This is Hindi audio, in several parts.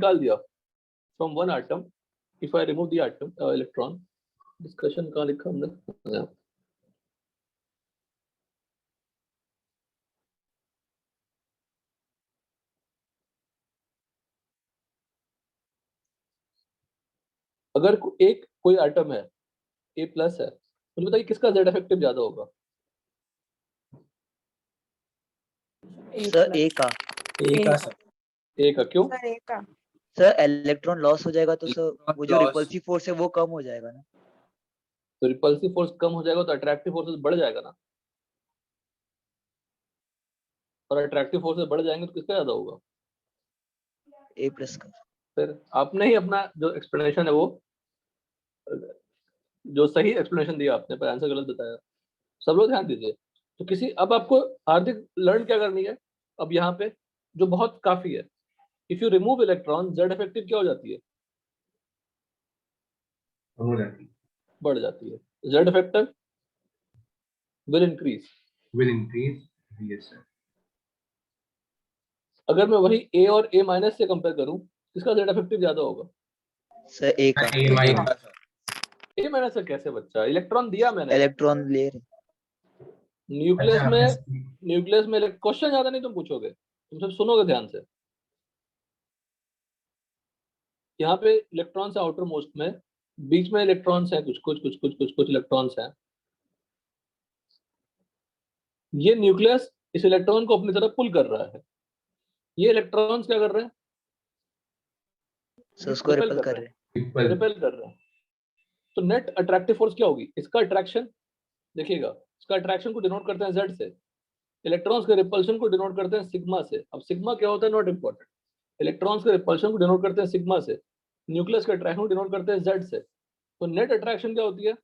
निकाल दिया from one atom, if I remove the atom electron, discussion कहाँ लिखा हमने, अगर एक कोई एटम है ए प्लस है, मुझे बताइए किसका जेड इफेक्टिव ज्यादा होगा? सर ए का। ए का क्यों? सर ए का। सर इलेक्ट्रॉन लॉस हो जाएगा तो सर वो जो रिपल्सिव फोर्स है वो कम हो जाएगा ना। तो रिपल्सिव फोर्स कम हो जाएगा तो अट्रैक्टिव फोर्सेस बढ़ जाएगा ना, और अट्रैक्टिव फोर्सेस बढ़ जाएंगे तो किसका ज्यादा होगा? ए प्लस का। फिर आपने ही अपना जो एक्सप्लेनेशन है वो, जो सही एक्सप्लेनेशन दिया आपने पर आंसर गलत बताया। सब लोग ध्यान दीजिए। तो किसी, अब आपको हार्दिक लर्न क्या करनी है, अब यहाँ पे जो बहुत काफी है, if you remove electron Z effective क्या हो जाती है? बढ़ जाती है। Z effective will increase. yes sir. अगर मैं वही ए और ए माइनस से कंपेयर करूं, किसका जेड इफेक्टिव ज्यादा होगा? सर ए का। ए माइनस से कैसे बच्चा? इलेक्ट्रॉन दिया मैंने, इलेक्ट्रॉन ले रहे। न्यूक्लियस में क्वेश्चन ज्यादा नहीं तुम पूछोगे, तुम सब सुनोगे ध्यान से। यहाँ पे इलेक्ट्रॉन्स है आउटर मोस्ट में, बीच में इलेक्ट्रॉन्स हैं, कुछ इलेक्ट्रॉन्स हैं। ये न्यूक्लियस इस इलेक्ट्रॉन को अपनी तरफ पुल कर रहा है, ये इलेक्ट्रॉन्स क्या कर रहे हैं? सर उसको रिपेल कर रहे हैं। रिपेल कर रहे हैं। तो नेट अट्रैक्टिव फोर्स क्या होगी? इसका अट्रैक्शन देखिएगा, इसका अट्रैक्शन को डिनोट करते हैं जेड से, इलेक्ट्रॉन्स के रिपल्शन को डिनोट करते हैं सिग्मा से। अब सिग्मा क्या होता है नॉट इंपॉर्टेंट, इलेक्ट्रॉन्स के रिपल्शन को डिनोट करते हैं सिग्मा से, न्यूक्लियस के अट्रैक्शन को डिनोट करते हैं जेड से। तो नेट अट्रैक्शन क्या होती है?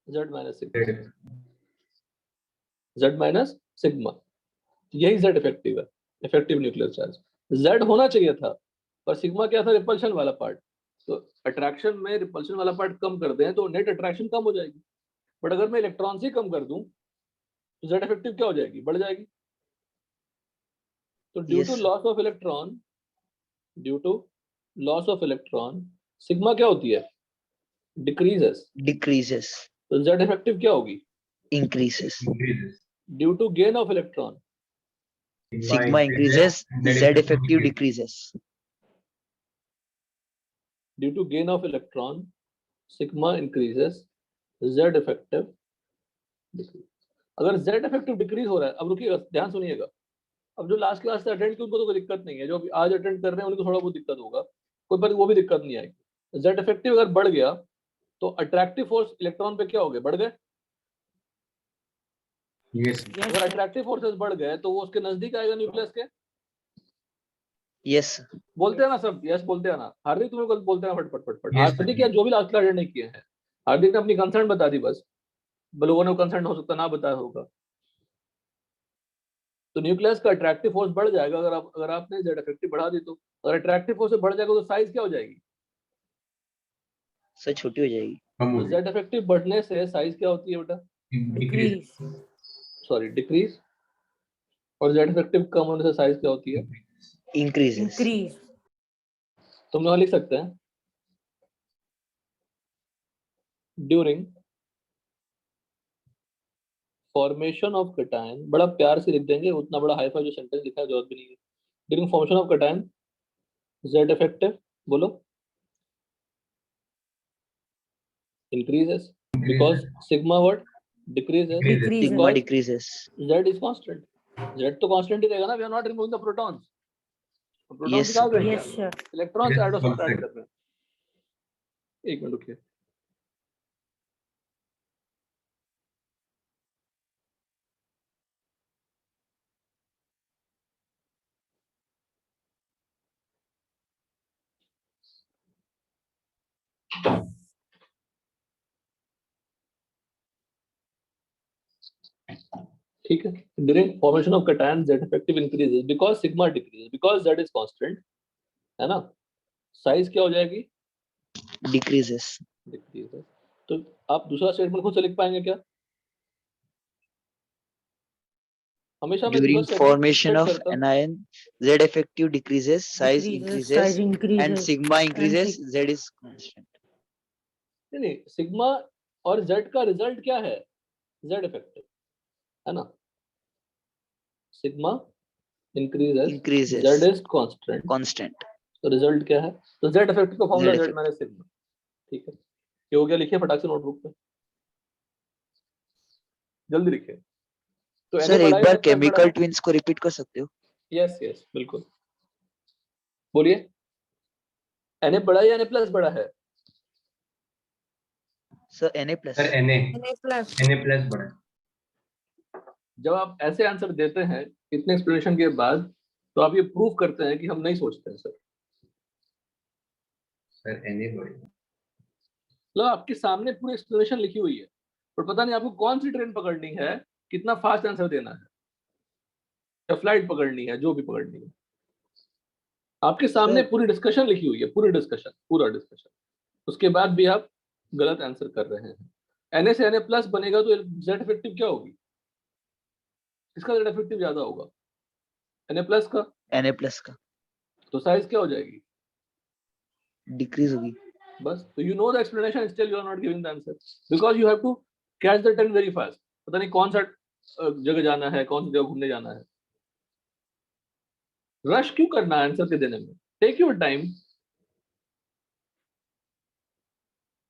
Z minus sigma, Z minus sigma. यही जेड इफेक्टिव है, इफेक्टिव न्यूक्लियर चार्ज। जेड होना चाहिए था, पर सिग्मा क्या था? रिपल्शन वाला पार्ट। तो अट्रैक्शन में रिपल्शन वाला पार्ट कम कर दें तो नेट अट्रैक्शन कम हो जाएगी। बट अगर मैं इलेक्ट्रॉन ही कम कर दूं तो जेड इफेक्टिव क्या हो जाएगी? बढ़ जाएगी। तो due to loss of electron, due to loss of electron, sigma क्या होती है? डिक्रीजेस। तो जेड इफेक्टिव क्या होगी? Increases. Due to gain of electron, sigma increases, Z effective decreases. Due to gain of electron sigma increases, Z effective decrease. अगर जेड इफेक्टिव डिक्रीज हो रहा है, अब रुकिएगा ध्यान सुनिएगा, अब जो लास्ट क्लास से अटेंड की उनको तो कोई दिक्कत नहीं है, जो अभी आज अटेंड कर रहे हैं उनको थोड़ा बहुत दिक्कत होगा, कोई पर वो भी दिक्कत नहीं आएगी। जेड इफेक्टिव अगर बढ़ गया तो अट्रैक्टिव फोर्स इलेक्ट्रॉन पे क्या हो गए? बढ़ गए। अगर अट्रैक्टिव फोर्सेस बढ़ गए तो वो उसके नजदीक आएगा न्यूक्लियस के। यस बोलते हैं ना सब, यस बोलते हैं ना। हार्दिक तुम्हें कल बोलते हैं फट। हार्दिक या जो भी लास्ट क्लास अटेंड नहीं किए हैं, हार्दिक ने अपनी कंसर्न बता दी, बस लोगों ने कंसर्न हो सकता ना बताया होगा। तो न्यूक्लियस का अट्रैक्टिव फोर्स बढ़ जाएगा अगर आपने जेड इफेक्टिव बढ़ा दी तो। अगर अट्रैक्टिव फोर्स बढ़ जाएगा तो साइज क्या हो जाएगी? सर छोटी हो जाएगी। तो जेड इफेक्टिव बढ़ने से साइज क्या होती है बेटा? डिक्रीज। और जेड इफेक्टिव कम होने से साइज क्या होती है? इंक्रीजेस। तुम लोग लिख सकते हैं ड्यूरिंग फॉर्मेशन ऑफ कैटायन, बड़ा प्यार से लिख देंगे, उतना बड़ा हाई फाई जो सेंटेंस लिखा है जरूरत भी नहीं है। During formation of cation Z effective बोलो increases because sigma what decreases sigma decreases. z is constant, z तो कांस्टेंट ही रहेगा ना। we are not removing the protons, protons Yes, निकाल रहे हैं, yes sir. इलेक्ट्रॉन्स ऐड कर रहे हैं। एक मिनट रुकिए, ठीक है। During formation of cation z effective increases because sigma decreases because z is constant, है ना। साइज क्या हो जाएगी? डिक्रीजेस। तो आप दूसरा स्टेटमेंट खुद से लिख पाएंगे क्या? हमेशा मैं During reverse formation set of करता हूँ। anion, Z effective decreases, size decreases, size increases, and increases, sigma and increases, Z is constant. नहीं, सिग्मा और जेड का रिजल्ट क्या है? जेड इफेक्टिव, है ना? Sigma increases, Increases, Z is constant, constant. तो रिजल्ट क्या है? तो जेड इफेक्टिव का formula Z Z effective. Minus sigma. ठीक है, ये हो गया, लिखिए फटाक से नोटबुक पे, जल्दी लिखिए। तो सर Na एक बड़ा है बार Na प्लस बड़ा केमिकल है? ट्विंस को रिपीट कर सकते हो? यस यस बिल्कुल, बोलिए। Na बड़ा है या Na प्लस बड़ा है? Sir Na plus. Sir, Na plus plus बड़ा है. जब आप ऐसे आंसर देते हैं इतने एक्सप्लेनेशन के बाद, तो आप ये प्रूव करते हैं कि हम नहीं सोचते हैं सर। Sir, Na बड़ा है. मतलब आपके सामने पूरी एक्सप्लेनेशन लिखी हुई है, पर पता नहीं आपको कौन सी ट्रेन पकड़नी है, कितना फास्ट आंसर देना है, या फ्लाइट पकड़नी है, जो भी पकड़नी है। आपके सामने सर पूरी डिस्कशन लिखी हुई है, पूरी डिस्कशन, पूरा डिस्कशन, उसके बाद भी आप गलत आंसर कर रहे हैं। Na से Na प्लस बनेगा तो जेड इफेक्टिव क्या होगी? किसका जेड इफेक्टिव ज्यादा होगा? Na प्लस का। Na plus का तो साइज क्या हो जाएगी? डिक्रीज होगी. बस, तो you know the explanation, still you are not giving the answer because you have to catch the train very fast. पता नहीं कौन सा जगह जाना है, कौन सी जगह घूमने जाना है। रश क्यों करना है आंसर के देने में? Take your time.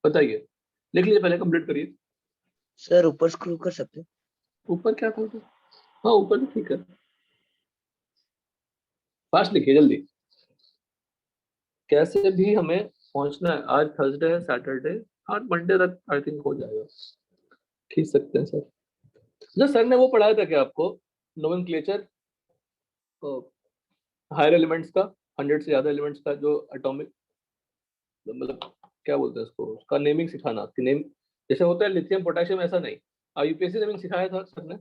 बताइए, लिख लीजिए, पहले कंप्लीट करिए। सर ऊपर स्क्रॉल कर सकते हो? ऊपर क्या था? हाँ ऊपर भी ठीक है, फास्ट लिखिए जल्दी। कैसे भी हमें पहुंचना है, आज थर्सडे है, सैटरडे, आज मंडे तक आई थिंक हो जाएगा, खींच सकते हैं सर। जो सर ने वो पढ़ाया था क्या आपको, नोमेनक्लेचर हायर एलिमेंट्स का, 100 से ज्यादा एलिमेंट्स का, जो एटॉमिक, मतलब क्या बोलते हैं उसको, उसका नेमिंग सिखाना कि नेम जैसे होता है लिथियम पोटेशियम, ऐसा नहीं। यूपीएससी नेमिंग सिखाया था सर ने?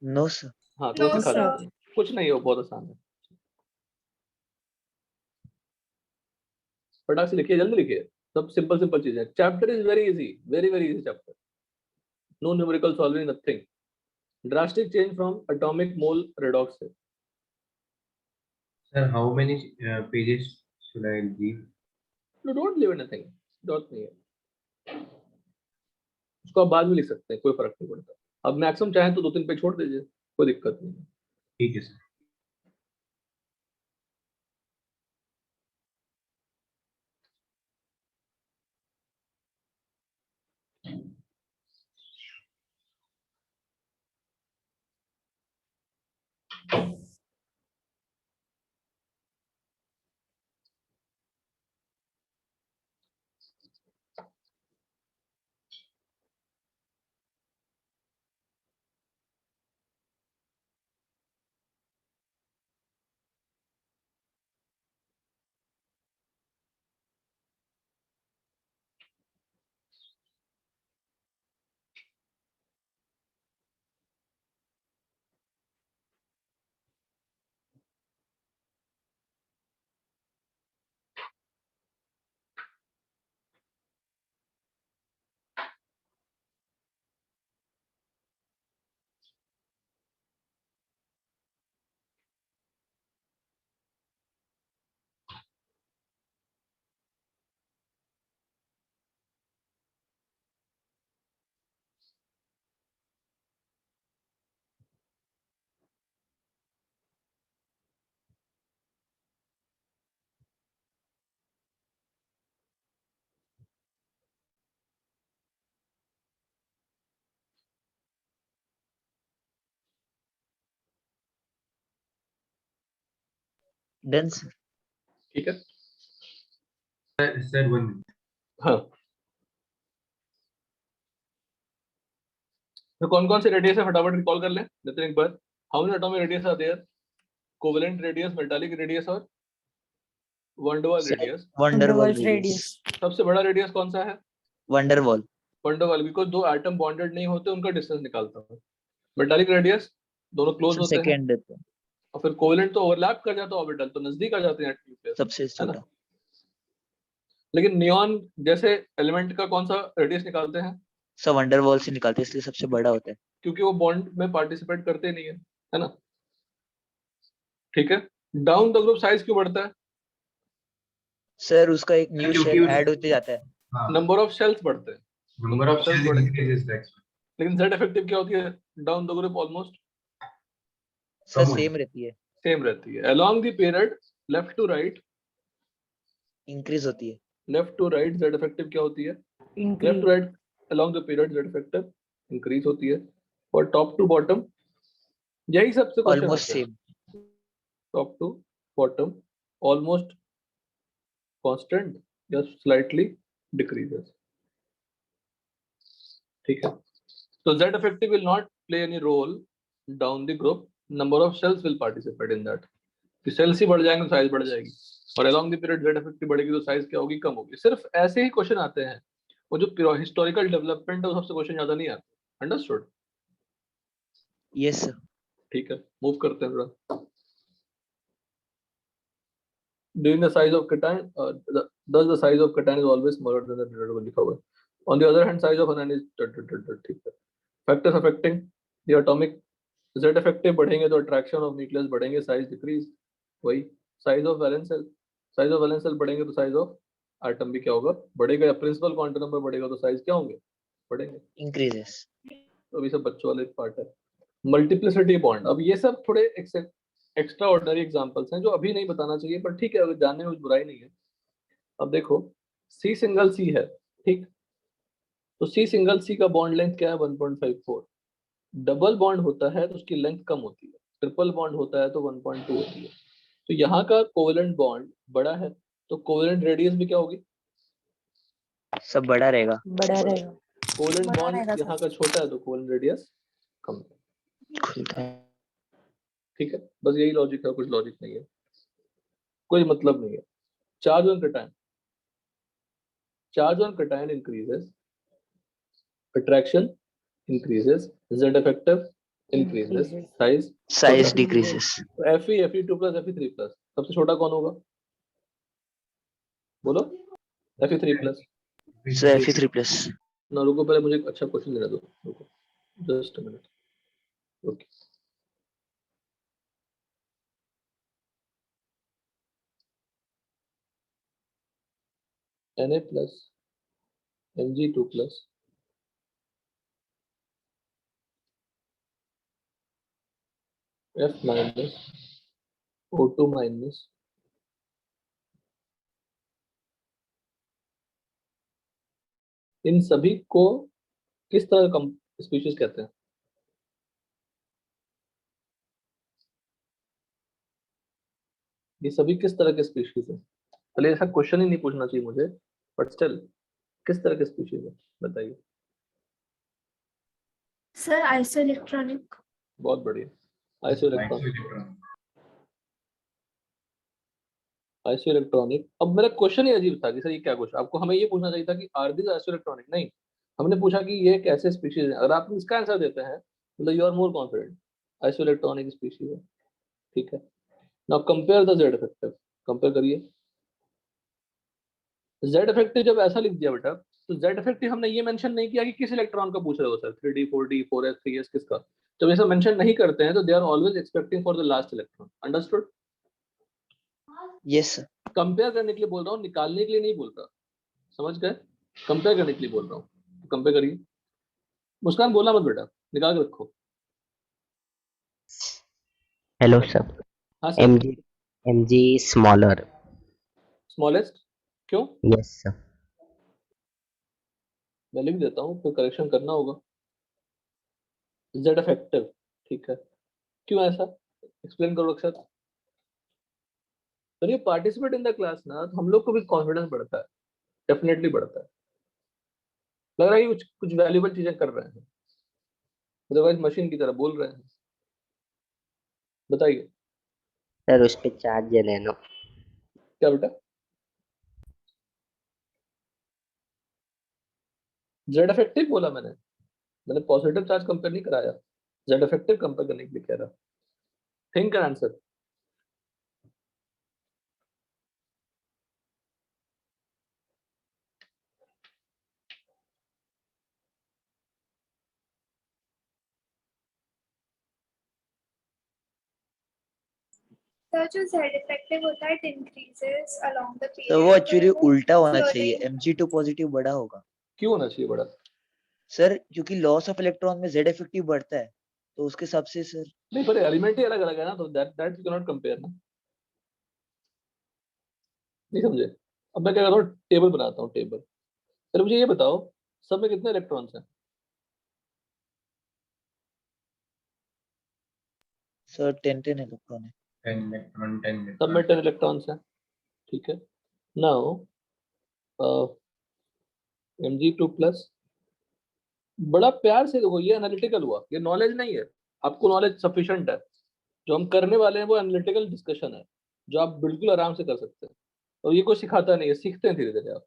No sir. हाँ तो वो No, सिखा sir. देते हैं, कुछ नहीं है, वो बहुत आसान है। फटाक से लिखिए, जल्दी लिखिए, सब सिंपल सिंपल चीजें। Chapter is very easy, very very easy chapter, no numerical solving, nothing. Drastic change from atomic mole redox से। Sir, how many pages should I give? You don't leave anything, don't नहीं है, उसको आप बाद में लिख सकते हैं, कोई फर्क नहीं पड़ता। अब मैक्सिमम चाहे तो 2-3 पेज छोड़ दीजिए, कोई दिक्कत नहीं है। ठीक है सर. Done sir. ठीक है, Sir, 1 minute. हाँ। तो कौन कौन से रेडियस है फटाफट रिकॉल कर लें, लेते हैं एक बार। How many atomic radius are there? Covalent radius, metallic radius और van der Waals Sir, radius. Van der Waals Underworld radius. radius. सबसे बड़ा रेडियस कौन सा है? वंडरवॉल. वंडरवाल, बिकॉज दो एटम बॉन्डेड नहीं होते, उनका डिस्टेंस निकालता है। मेटालिक रेडियस, दोनों क्लोज सर होते हैं, सेकंड देते हैं. और फिर कोवेलेंट तो ओवरलैप कर जाता है ऑर्बिटल, तो नजदीक आ जाते हैं न्यूक्लियस, सबसे है ना। छोटा. लेकिन नियॉन जैसे एलिमेंट का कौन सा रेडियस निकालते हैं? सर वंडरवॉल से निकालते हैं, इसलिए सबसे बड़ा होता है. क्योंकि वो बॉन्ड में पार्टिसिपेट करते नहीं है ना? ठीक है। डाउन द ग्रुप साइज क्यों बढ़ता है? सर उसका एक न्यू क्योंकि शेल उस- ऐड होते जाता है। हाँ, नंबर ऑफ शेल्स बढ़ते हैं, नंबर ऑफ cells सेल बढ़ेंगे। इंक्रीजेस द लेकिन जेड इफेक्टिव क्या होती है down the group? Almost sir कम हो सेम रहती है, सेम रहती है। Along the period left to right, increase होती है। Left to right Z effective क्या होती है? Left increase to right along the period Z effective increase होती है। और टॉप टू बॉटम यही सबसे क्वेश्चन ऑलमोस्ट आते हैं। Same. Top to bottom almost constant या स्लाइटली डिक्रीजेस। ठीक है। तो z effective will not play any role down the group, number of cells will participate in that। कि सेल्स ही बढ़ जाएंगे तो साइज बढ़ जाएगी, और along the period z effective बढ़ेगी तो साइज क्या होगी? कम होगी। सिर्फ ऐसे ही क्वेश्चन आते हैं, वो जो हिस्टोरिकल डेवलपमेंट है वो सबसे क्वेश्चन ज्यादा नहीं आते। अंडरस्टूड? Yes sir. ठीक है, मूव करते हैं थोड़ा। During the size of cation, thus the size of cation is always smaller than the denominator लिखा हुआ है। On the other hand, size of anion is ठीक है। Factors affecting the atomic z effective बढ़ेंगे तो attraction of nucleus बढ़ेंगे, size decrease। वही size of valence cell, size of valence cell बढ़ेंगे तो size of atom भी क्या होगा? बढ़ेगा। या प्रिंसिपल क्वांटम नंबर बढ़ेगा तो साइज क्या होंगे? बढ़ेंगे। इंक्रीजेस। तो अभी सब बच्चों वाले पार्ट है। मल्टीप्लिसिटी बॉन्ड, अब ये सब थोड़े एक्स्ट्रा ऑर्डिनरी एग्जांपल्स हैं जो अभी नहीं बताना चाहिए, पर ठीक है, अगर जानने में कुछ बुराई नहीं है। अब देखो, सी सिंगल सी है, ठीक? तो सी सिंगल सी का बॉन्ड लेंथ क्या है? 1.54। डबल बॉन्ड होता है तो उसकी लेंथ कम होती है, ट्रिपल बॉन्ड होता है तो 1.2 होती है। तो यहाँ का कोवेलेंट बॉन्ड बड़ा है तो कोवेलेंट रेडियस भी क्या होगी? सब बड़ा रहेगा। बड़ा रहेगा। कोवेलेंट बड़ा बॉन्ड रहेगा यहाँ का छोटा है तो कोवेलेंट रेडियस कम है। खुलता है। ठीक है, बस यही लॉजिक है, कुछ लॉजिक नहीं है, कोई मतलब नहीं है। Charge on cation, charge on cation increases, attraction increases, z effective increases, Increases. size size छोटा। डिक्रीजेस। तो Fe2 plus Fe3 plus सबसे छोटा कौन होगा? बोलो। Fe3 plus। Sir Fe3+। ना रुको, पहले मुझे एक अच्छा क्वेश्चन देने दो, रुको just a minute. Okay, Na plus Mg2 plus F minus O2 minus इन सभी को किस तरह का स्पीशीज कहते हैं? ये सभी किस तरह के स्पीशीज हैं? पहले ऐसा क्वेश्चन ही नहीं पूछना चाहिए मुझे, बट स्टिल किस तरह के स्पीशीज है बताइए। Sir iso electronic. बहुत बढ़िया, आइसो इलेक्ट्रॉनिक। Iso electronic. अब मेरा क्वेश्चन ही अजीब था कि सर ये क्या क्वेश्चन, आपको हमें ये पूछना चाहिए था कि आर दिस आइसो इलेक्ट्रॉनिक, नहीं, हमने पूछा कि ये कैसे स्पीशीज है। अगर आप इसका आंसर देते हैं मतलब you are more confident, isoelectronic species है। ठीक है, now compare the Z effective, compare करिए। जेड इफेक्टिव जब ऐसा लिख दिया बेटा, तो जेड इफेक्टिव हमने ये मेंशन नहीं किया कि किस इलेक्ट्रॉन का पूछ रहे हो sir, 3d 4d 4s 3s किसका। जब ऐसा मेंशन नहीं करते हैं तो they are always expecting for the last electron. Understood? Yes sir. Compare करने के लिए बोल रहा हूँ, निकालने के लिए नहीं बोल रहा। समझ गए? कंपेयर करने के लिए बोल रहा हूँ, तो कंपेयर करिए। मुस्कान बोला मत बेटा, निकाल के रखो। Hello, sir. हाँ सर। MG smaller. स्मॉलेस्ट क्यों? Yes, sir. मैं लिख देता हूँ, फिर करेक्शन करना होगा। जेड इफेक्टिव, ठीक है, क्यों ऐसा? एक्सप्लेन करो अक्षर। तो ये पार्टिसिपेट इन द क्लास ना, तो हम लोग को भी कॉन्फिडेंस बढ़ता है, डेफिनेटली बढ़ता है। लग रहा है कि कुछ कुछ वैल्यूबल चीजें कर रहे हैं, अदरवाइज मशीन की तरह बोल रहे हैं। बताइए सर उस पे चार्ज है लेनो। क्या बेटा? जेड इफेक्टिव बोला मैंने पॉजिटिव चार्ज कंपेयर नहीं कराया, जेड इफेक्टिव कंपेयर करने के लिए कह रहा। Think and answer. सर जो Z इफेक्टिव होता है it increases along the period. तो वो एक्चुअली तो उल्टा होना slowly- चाहिए, Mg2 पॉजिटिव बड़ा होगा क्यों होना चाहिए बड़ा? सर, क्योंकि लॉस ऑफ इलेक्ट्रॉन में Z इफेक्टिव बढ़ता है, तो उसके हिसाब से सर। नहीं, पर एलिमेंट ही अलग अलग है ना, तो that you can not compare ना। नहीं समझे? अब मैं क्या करता हूँ, टेबल बनाता हूँ, टेबल। चलो मुझे ये बताओ, सब में कितने इलेक्ट्रॉन्स हैं? सर 10 इलेक्ट्रॉन है। 10 इलेक्ट्रॉन 10 सब में इलेक्ट्रॉन 10 इलेक्ट्रॉन्स हैं, ठीक है। नाउ Mg2 प्लस, बड़ा प्यार से देखो, ये एनालिटिकल हुआ, ये नॉलेज नहीं है। आपको नॉलेज सफिशिएंट है, जो हम करने वाले हैं वो एनालिटिकल डिस्कशन है, जो आप बिल्कुल आराम से कर सकते हैं। और ये कोई सिखाता नहीं है, सीखते हैं धीरे धीरे आप।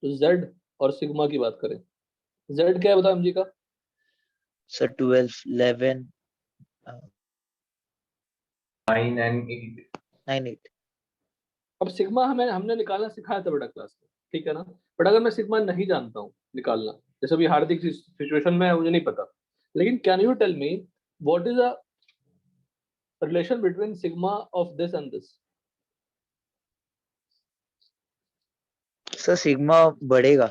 तो Z और सिग्मा की बात करें, Z क्या है बताओ Mg का? सर 12 11 9 and 8 9 8 अब सिग्मा हमने निकालना सिखाया था बेटा क्लास में, ठीक है ना। बट अगर मैं सिग्मा नहीं जानता हूँ निकालना, जैसे अभी हार्दिक सिचुएशन में है, मुझे नहीं पता, लेकिन can you tell me what is the relation between sigma of this and this? Sir sigma बढ़ेगा।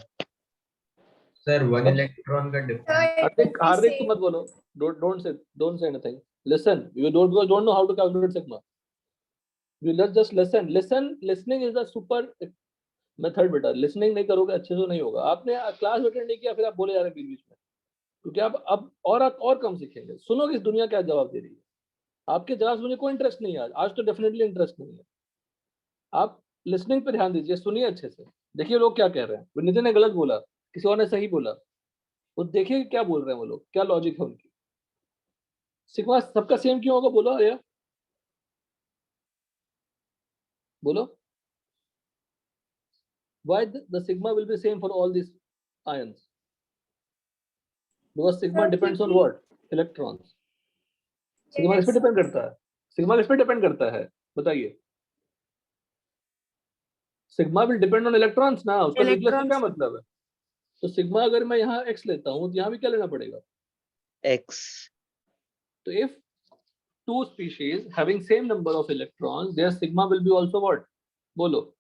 सर 1 सब- इलेक्ट्रॉन का Sir, difference it Hardik will be Hardik तुम same. मत बोलो, don't say anything, listen, you don't know how to calculate sigma, you just listen, listening is the super method बेटा। लिसनिंग नहीं करोगे अच्छे से नहीं होगा। आपने क्लास अटेंड नहीं किया, फिर आप बोले जा रहे हैं बीच बीच में, क्योंकि आप अब और कम सीखेंगे। सुनो कि इस दुनिया क्या जवाब दे रही है। आपके जवाब से मुझे कोई इंटरेस्ट नहीं है आज तो डेफिनेटली इंटरेस्ट नहीं है। आप लिसनिंग पे ध्यान दीजिए, सुनिए अच्छे से, देखिए लोग क्या कह रहे हैं। नितिन ने गलत बोला, किसी और ने सही बोला, वो देखिए क्या बोल रहे हैं वो लोग, क्या लॉजिक है उनकी। सिग्मा सबका सेम क्यों होगा, बोलो या बोलो। Why the sigma will be same for all these ions? Because sigma Sir, depends on क्योंकि- what? Electrons. सिग्मा किस पे Yes. डिपेंड करता है? सिग्मा किस पे डिपेंड करता है बताइए? Sigma will depend on electrons ना, उसका न्यूक्लियस से क्या Electrons. मतलब है? तो सिग्मा अगर मैं यहाँ x लेता हूँ तो यहाँ भी क्या लेना पड़ेगा? X तो if two species having same number of electrons, their sigma will be also what? बोलो।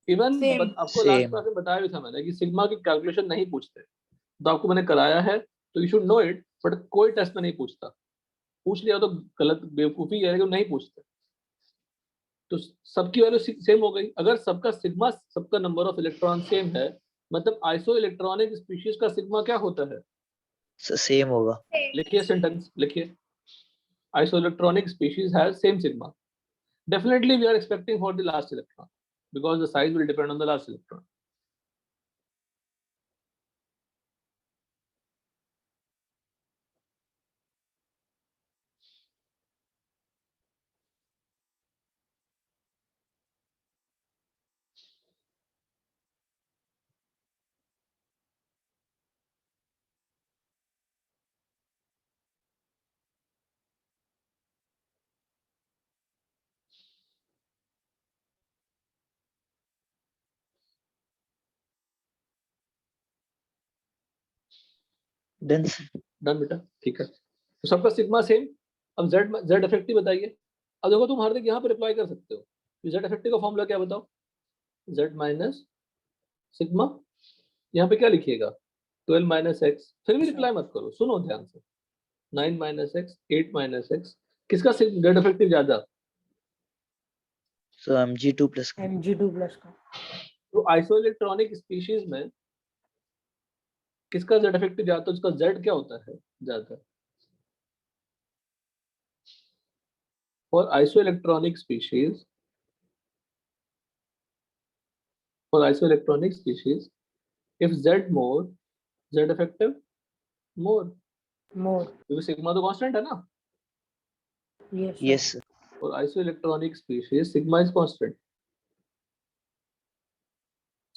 Even Same. आपको लास्ट same क्लास में बताया भी था मैंने कि सिग्मा की कैलकुलेशन नहीं पूछते, तो आपको मैंने कराया है, तो you should know it. But कोई टेस्ट में नहीं पूछता, पूछ लिया तो गलत बेवकूफी है, लेकिन नहीं पूछते। तो सबकी वैल्यू सेम हो गई। अगर सबका सिग्मा, सबका नंबर ऑफ इलेक्ट्रॉन सेम है, मतलब आइसो इलेक्ट्रॉनिक स्पीशीज का सिग्मा क्या होता है? सर सेम होगा। Same. लिखिए सेंटेंस, लिखिए, iso electronic species have same sigma. Definitely we are expecting for the last electron, because the size will depend on the last electron. Done. Done बेटा, ठीक है। तो सबका सिग्मा सेम। अब जेड इफेक्टिव बताइए। अब देखो तुम हार्दिक यहाँ पर अप्लाई कर सकते हो। जेड इफेक्टिव का फॉर्मूला क्या बताओ? जेड माइनस सिग्मा, यहाँ पे क्या लिखिएगा? 12 माइनस एक्स। फिर भी रिप्लाई मत करो, सुनो ध्यान से। 9 माइनस एक्स, 8 माइनस एक्स, किसका जेड इफेक्टिव ज्यादा? सो Mg2 प्लस Mg2 प्लस का तो आइसो इलेक्ट्रॉनिक स्पीशीज में किसका जेड इफेक्टिव ज्यादा? तो उसका जेड क्या होता है ज्यादा? For isoelectronic species, if Z more, Z effective more, मोर क्योंकि सिग्मा तो कांस्टेंट है ना। Yes For isoelectronic species, sigma is constant.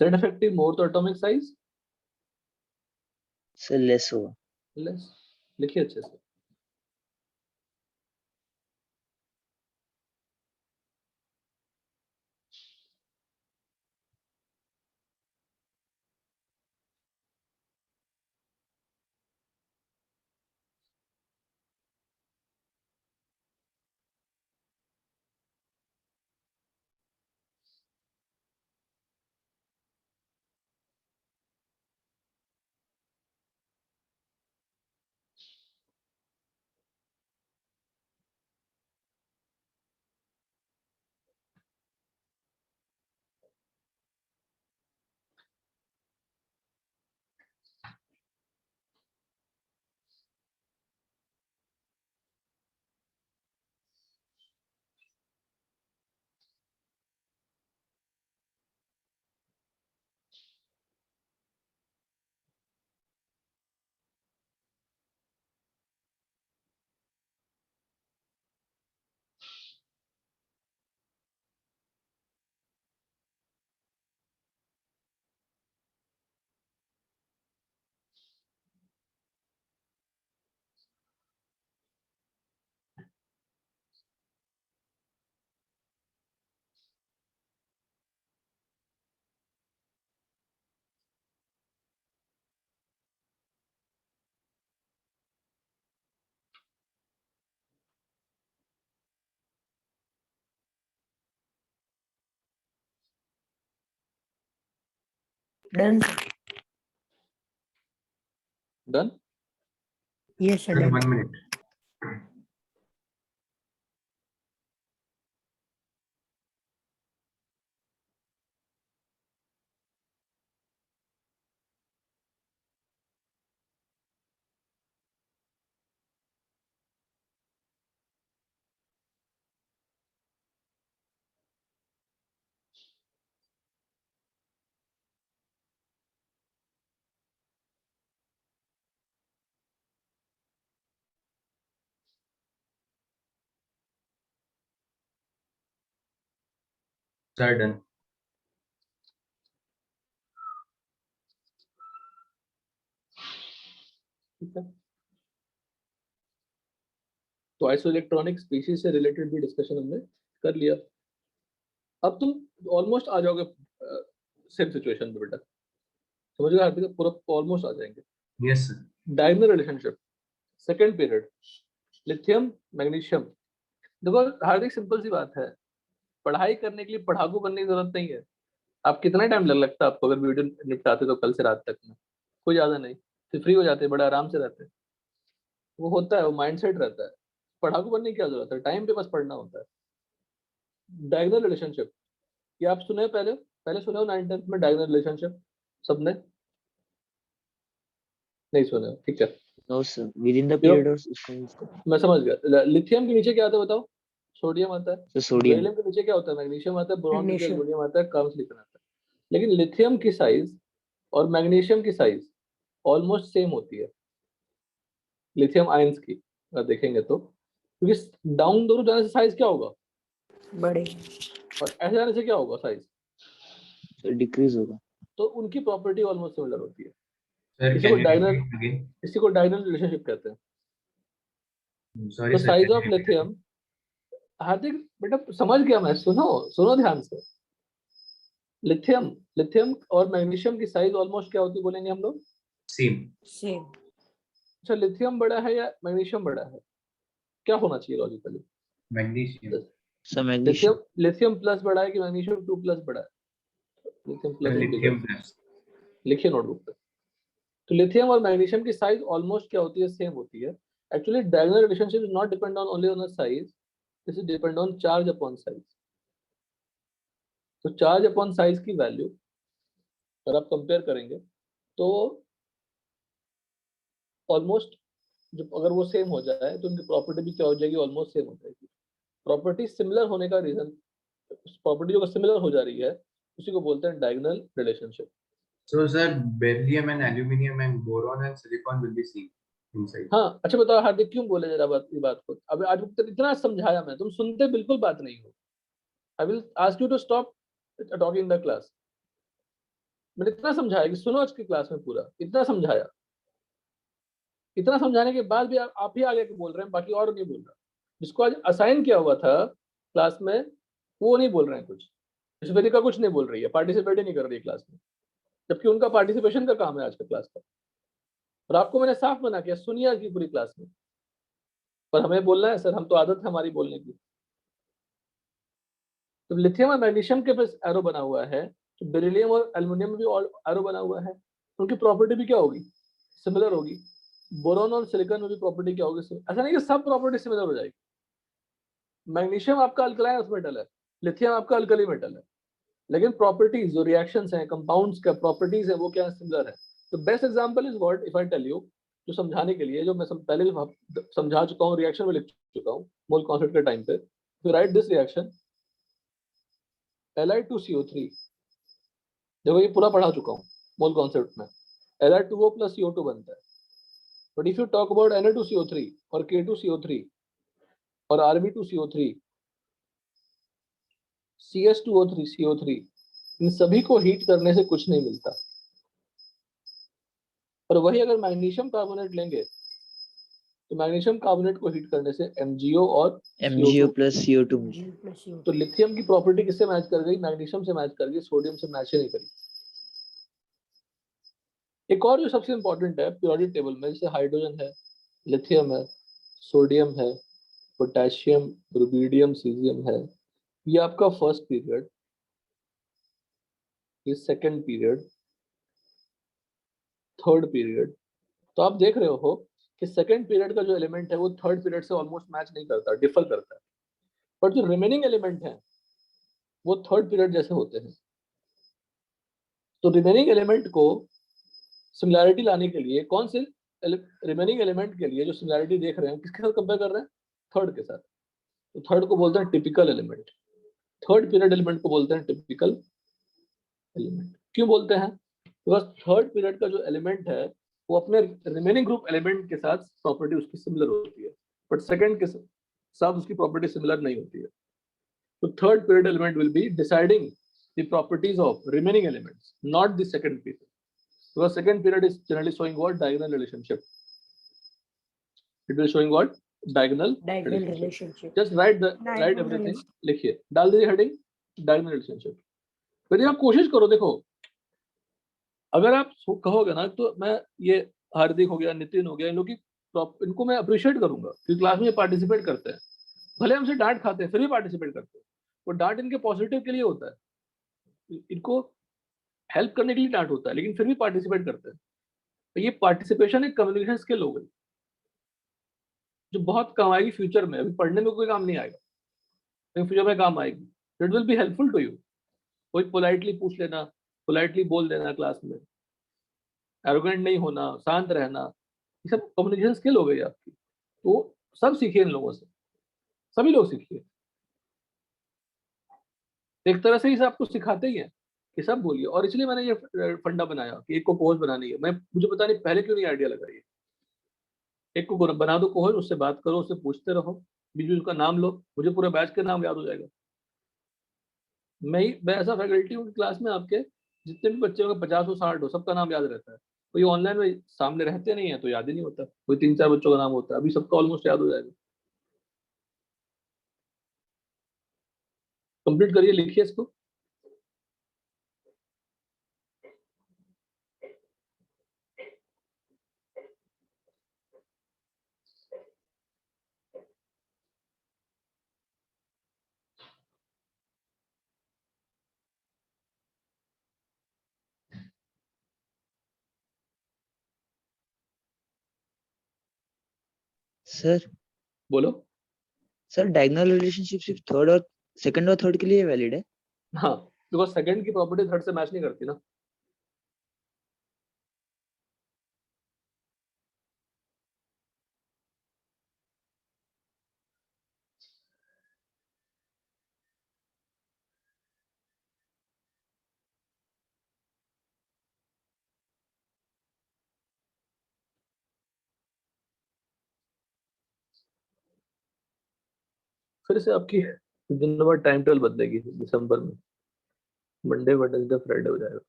Z effective more तो atomic size सर लेस होगा। less। लिखिए अच्छे से। Done. Done? Yes, sir. Sir, Done. 1 minute. Sir, done. ठीक है, तो आइसोइलेक्ट्रॉनिक स्पीशीज से रिलेटेड भी डिस्कशन हमने कर लिया। अब तुम ऑलमोस्ट आ जाओगे सेम सिचुएशन में बेटा, समझ गए हार्दिक? पूरा ऑलमोस्ट आ जाएंगे। Yes, sir. Diagonal relationship, second period, lithium magnesium. देखो हार्दिक, सिंपल सी बात है, पढ़ाई करने के लिए पढ़ाकू बनने की जरूरत नहीं है। आप कितना टाइम लग लगता है आपको अगर वीडियो निपटाते तो कल से रात तक में? कोई ज्यादा नहीं, फिर फ्री हो जाते, बड़ा आराम से रहते। वो होता है, वो माइंडसेट रहता है। पढ़ाकू बनने की क्या जरूरत है, टाइम पे बस पढ़ना होता है। डायगोनल रिलेशनशिप, ये आप सुने पहले पहले सुने हो 9th में डायगोनल रिलेशनशिप? सबने नहीं सुने हो, ठीक है। No, sir. Within the yo, period or उसको मैं समझ गया। लिथियम के नीचे क्या आता है बताओ? सोडियम आता है। so sodium. बेरिलियम के नीचे क्या होता है? मैग्नीशियम आता है, बोरॉन के नीचे Magnesium. एल्युमिनियम आता है, कार्बन सिलिकॉन आता है। लेकिन लिथियम की साइज और मैग्नीशियम की साइज ऑलमोस्ट सेम होती है लिथियम आयंस की, अगर देखेंगे तो। क्योंकि डाउन दोनों जाने से साइज क्या होगा, बड़े. और ऐसे जाने से क्या होगा साइज, So decrease होगा. तो उनकी प्रॉपर्टी ऑलमोस्ट सिमिलर होती है। Sir, इसी को can you diagonal repeat again? इसी को डायगोनल रिलेशनशिप कहते हैं। Sorry, तो sir. Size can of you repeat lithium, Hardik बेटा समझ गया मैं, सुनो सुनो ध्यान से। लिथियम लिथियम और मैग्नीशियम की साइज ऑलमोस्ट क्या होती है बोलेंगे हम लोग? again? Same. Same. अच्छा, लिथियम बड़ा है या मैग्नीशियम बड़ा है? क्या होना चाहिए logically? Magnesium. So magnesium. Lithium lithium plus बड़ा है कि मैग्नीशियम 2 प्लस बड़ा है? Lithium Sir, plus lithium plus. लिखिए नोटबुक पे। तो लिथियम और मैग्नीशियम की साइज ऑलमोस्ट क्या होती है? सेम होती है। Actually diagonal relationship is not depend on only on the size, this is depend on charge upon size. तो चार्ज अपॉन साइज की वैल्यू अगर आप कंपेयर करेंगे तो ऑलमोस्ट, जब अगर वो सेम हो जाए तो उनकी प्रॉपर्टी भी क्या हो जाएगी? ऑलमोस्ट सेम हो जाएगी। प्रॉपर्टी सिमिलर होने का रीजन, प्रॉपर्टी जो सिमिलर हो जा रही है उसी को बोलते हैं diagonal relationship. So, sir, beryllium and aluminium and boron and silicon will be same inside. हाँ, अच्छा बताओ हार्दिक, क्यों बोले जरा बात को? अब आज तक इतना समझाया मैं, तुम सुनते बिल्कुल बात नहीं हो। I will ask you to stop talking the class. मैंने इतना समझाया कि सुनो आज की क्लास में, पूरा इतना समझाया। इतना समझाने के बाद भी आप ही आगे बोल रहे हैं, बाकी और नहीं बोल रहा। जिसको आज असाइन किया हुआ था क्लास में वो नहीं बोल रहे हैं कुछ। ईश्वरी का कुछ नहीं बोल रही है, पार्टिसिपेट ही नहीं कर रही है क्लास में, जबकि उनका पार्टिसिपेशन का काम है आज का क्लास का। और आपको मैंने साफ मना किया, सुनिए आज की पूरी क्लास में। पर हमें बोलना है सर, हम तो आदत है हमारी बोलने की। तो लिथियम और मैग्नीशियम के पास एरो बना हुआ है, तो बेरिलियम और एल्युमिनियम में भी एरो बना हुआ है। उनकी प्रॉपर्टी भी क्या होगी? सिमिलर होगी। बोरॉन और सिलिकॉन में भी प्रॉपर्टी क्या होगी? ऐसा नहीं कि सब प्रॉपर्टी सिमिलर हो जाएगी। मैग्नीशियम आपका अल्कलाइन मेटल है, लिथियम आपका अल्कली मेटल है, लेकिन प्रॉपर्टीज जो रिएक्शंस हैं, कंपाउंड्स का प्रॉपर्टीज है, वो क्या सिमिलर है। तो best example is what, if I tell you, जो समझाने के लिए जो मैं पहले भी समझा चुका हूँ, रिएक्शन में लिख चुका हूँ मोल कॉन्सेप्ट के टाइम पे। तो राइट दिस रिएक्शन Li2CO3, देखो ये पूरा पढ़ा चुका हूँ मोल कॉन्सेप्ट में। Li2O plus CO2 बनता है। But if you talk about Na2CO3 और K2CO3 और Rb2CO3, CS2O3, CO3, इन सभी को हीट करने से कुछ नहीं मिलता। और वही अगर मैग्नीशियम कार्बोनेट लेंगे तो मैग्नीशियम कार्बोनेट को हीट करने से MgO और MgO CO2। plus CO2. Plus CO2. तो लिथियम की प्रॉपर्टी किससे मैच कर गई? मैग्नीशियम से मैच कर गई, सोडियम से मैच ही नहीं करी। एक और जो सबसे इंपॉर्टेंट है पीरियोडिक टेबल में, जैसे हाइड्रोजन है, लिथियम है, सोडियम है, पोटेशियम, रुबिडियम, सीजियम है। ये आपका फर्स्ट पीरियड, ये सेकंड पीरियड, थर्ड पीरियड, तो आप देख रहे हो कि सेकंड पीरियड का जो एलिमेंट है वो थर्ड पीरियड से ऑलमोस्ट मैच नहीं करता, डिफर करता है, बट जो रिमेनिंग एलिमेंट है वो थर्ड पीरियड जैसे होते हैं। तो रिमेनिंग एलिमेंट को सिमिलैरिटी लाने के लिए कौन से रिमेनिंग एलिमेंट के लिए जो सिमिलैरिटी देख रहे हैं किसके साथ कंपेयर कर रहे हैं? थर्ड के साथ। तो थर्ड को बोलते हैं typical element, third period element को बोलते हैं टिपिकल एलिमेंट। क्यों बोलते हैं? बिकॉज थर्ड पीरियड का जो एलिमेंट है वो अपने रिमेनिंग ग्रुप एलिमेंट के साथ प्रॉपर्टी उसकी सिमिलर होती है, बट सेकंड के साथ उसकी प्रॉपर्टी सिमिलर नहीं होती है। तो third period element will be deciding the properties of remaining elements, not the second period, because second period is generally showing what? Diagonal relationship. It will showing what? Diagonal Diagonal relationship. Just write Diagonal everything, लिखिए, डाल दीजिए हेडिंग डायगोनल रिलेशनशिप। फिर आप कोशिश करो, देखो अगर आप कहोगे ना तो मैं ये हार्दिक हो गया, नितिन हो गया, इन लोग की इनको मैं अप्रिशिएट करूंगा कि क्लास में पार्टिसिपेट करते हैं, भले हमसे डांट खाते हैं फिर भी पार्टिसिपेट करते हैं। वो डांट इनके पॉजिटिव के लिए होता है, इनको हेल्प करने के लिए डांट होता है, लेकिन फिर भी पार्टिसिपेट करते हैं। तो ये पार्टिसिपेशन एक कम्युनिकेशन स्किल हो गई जो बहुत काम आएगी फ्यूचर में। अभी पढ़ने में कोई काम नहीं आएगा, लेकिन फ्यूचर में काम आएगी। It will be helpful to you. कोई पोलाइटली पूछ लेना, पोलाइटली बोल देना क्लास में, एरोगेंट नहीं होना, शांत रहना, ये सब कम्युनिकेशन स्किल हो गई आपकी। तो सब सीखिए इन लोगों से, सभी लोग सीखिए। एक तरह से ही आपको सिखाते ही हैं कि सब बोलिए, और इसलिए मैंने ये फंडा बनाया कि एक को कोर्स बनानी है। मुझे पता नहीं पहले क्यों नहीं आइडिया लगा ये। एक को बना दो कोर्स, उससे बात करो, उससे पूछते रहो, बीच बीच उसका नाम लो, मुझे पूरे बैच के नाम याद हो जाएगा। मैं ऐसा फैकल्टी हूँ क्लास में, आपके जितने भी बच्चे होंगे 50 हो 60 हो, सबका नाम याद रहता है। कोई ऑनलाइन में सामने रहते नहीं है तो याद ही नहीं होता, कोई 3-4 बच्चों का नाम होता है, अभी सबका ऑलमोस्ट याद हो जाएगा। कंप्लीट करिए, लिखिए इसको। सर बोलो। सर डायगोनल रिलेशनशिप सिर्फ थर्ड और सेकंड और थर्ड के लिए वैलिड है? हाँ, बिकॉज सेकंड की प्रॉपर्टी थर्ड से मैच नहीं करती ना। फिर से आपकी दिन भर टाइम टेबल बदलेगी दिसंबर में, मंडे वेडनेसडे फ्राइडे हो जाएगा।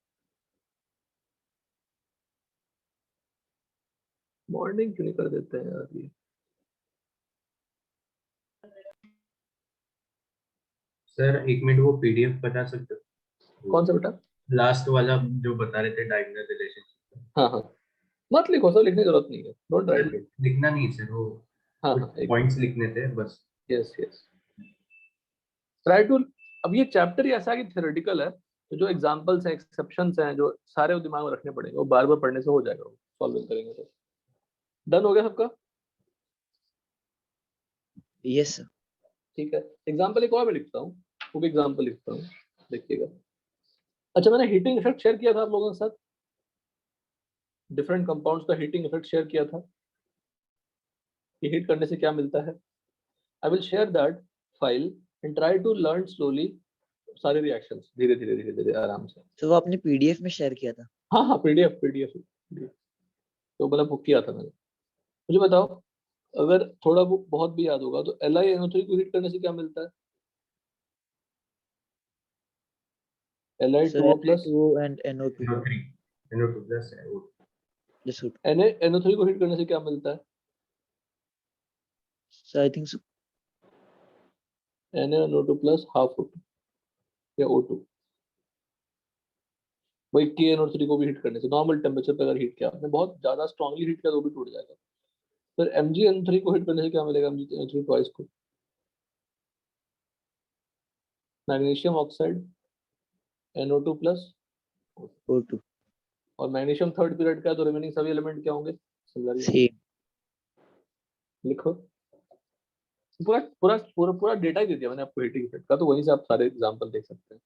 मॉर्निंग क्यों नहीं कर देते हैं यार ये? सर एक मिनट, वो पीडीएफ बता सकते हो? कौन सा बेटा? लास्ट वाला जो बता रहे थे डायगोनल रिलेशनशिप। हाँ हाँ, मत लिखो सर, लिखने की जरूरत नहीं है, डोंट राइट इट। लिखना नहीं सर, वो हाँ कुछ हाँ, एक पॉइंट्स लिखने थे बस। Yes yes, try to. अब ये चैप्टर ही ऐसा है कि थ्योरेटिकल है, तो जो एग्जांपल्स हैं, एक्सेप्शंस हैं, जो सारे वो दिमाग में रखने पड़ेंगे, वो बार बार पढ़ने से हो जाएगा, वो सॉल्विंग करेंगे तो। डन हो गया सबका? Yes sir. ठीक है, एग्जांपल एक और मैं लिखता हूँ, वो भी एग्जांपल लिखता हूँ, देखिएगा। अच्छा, मैंने हीटिंग इफेक्ट शेयर किया था आप लोगों के साथ, डिफरेंट कंपाउंड्स का हीटिंग इफेक्ट शेयर किया था कि हीट करने से क्या मिलता है। I will share that file and try to learn slowly सारे रिएक्शंस, धीरे धीरे धीरे धीरे आराम से। तो वो आपने पीडीएफ में शेयर किया था? हाँ हाँ, पीडीएफ पीडीएफ तो मतलब बुक किया था मैंने। मुझे बताओ, अगर थोड़ा बहुत भी याद होगा तो LiNO3 को हीट करने से क्या मिलता है? Sir Li2O plus Na2O and NO2 NO3 NO2 plus है वो। just would NaNO3 को हीट करने से क्या मिलता है? so I think so NaNO2 plus half O2 या O2। वही KNO3 को भी हीट करने से, नॉर्मल टेम्परेचर पे अगर हीट किया आपने, बहुत ज्यादा स्ट्रांगली हीट किया तो भी टूट जाएगा। फिर MgNO3 को हीट करने से क्या मिलेगा? MgNO3 ट्वाइस को magnesium oxide NO2 plus O2 और मैग्नीशियम थर्ड पीरियड का है, तो रिमेनिंग सभी एलिमेंट क्या होंगे? सिमिलर ही सेम। लिखो। पूरा पूरा पूरा पूरा डेटा ही दे दिया मैंने आपको हीटिंग इफेक्ट का, तो वहीं से आप सारे एग्जांपल देख सकते हैं।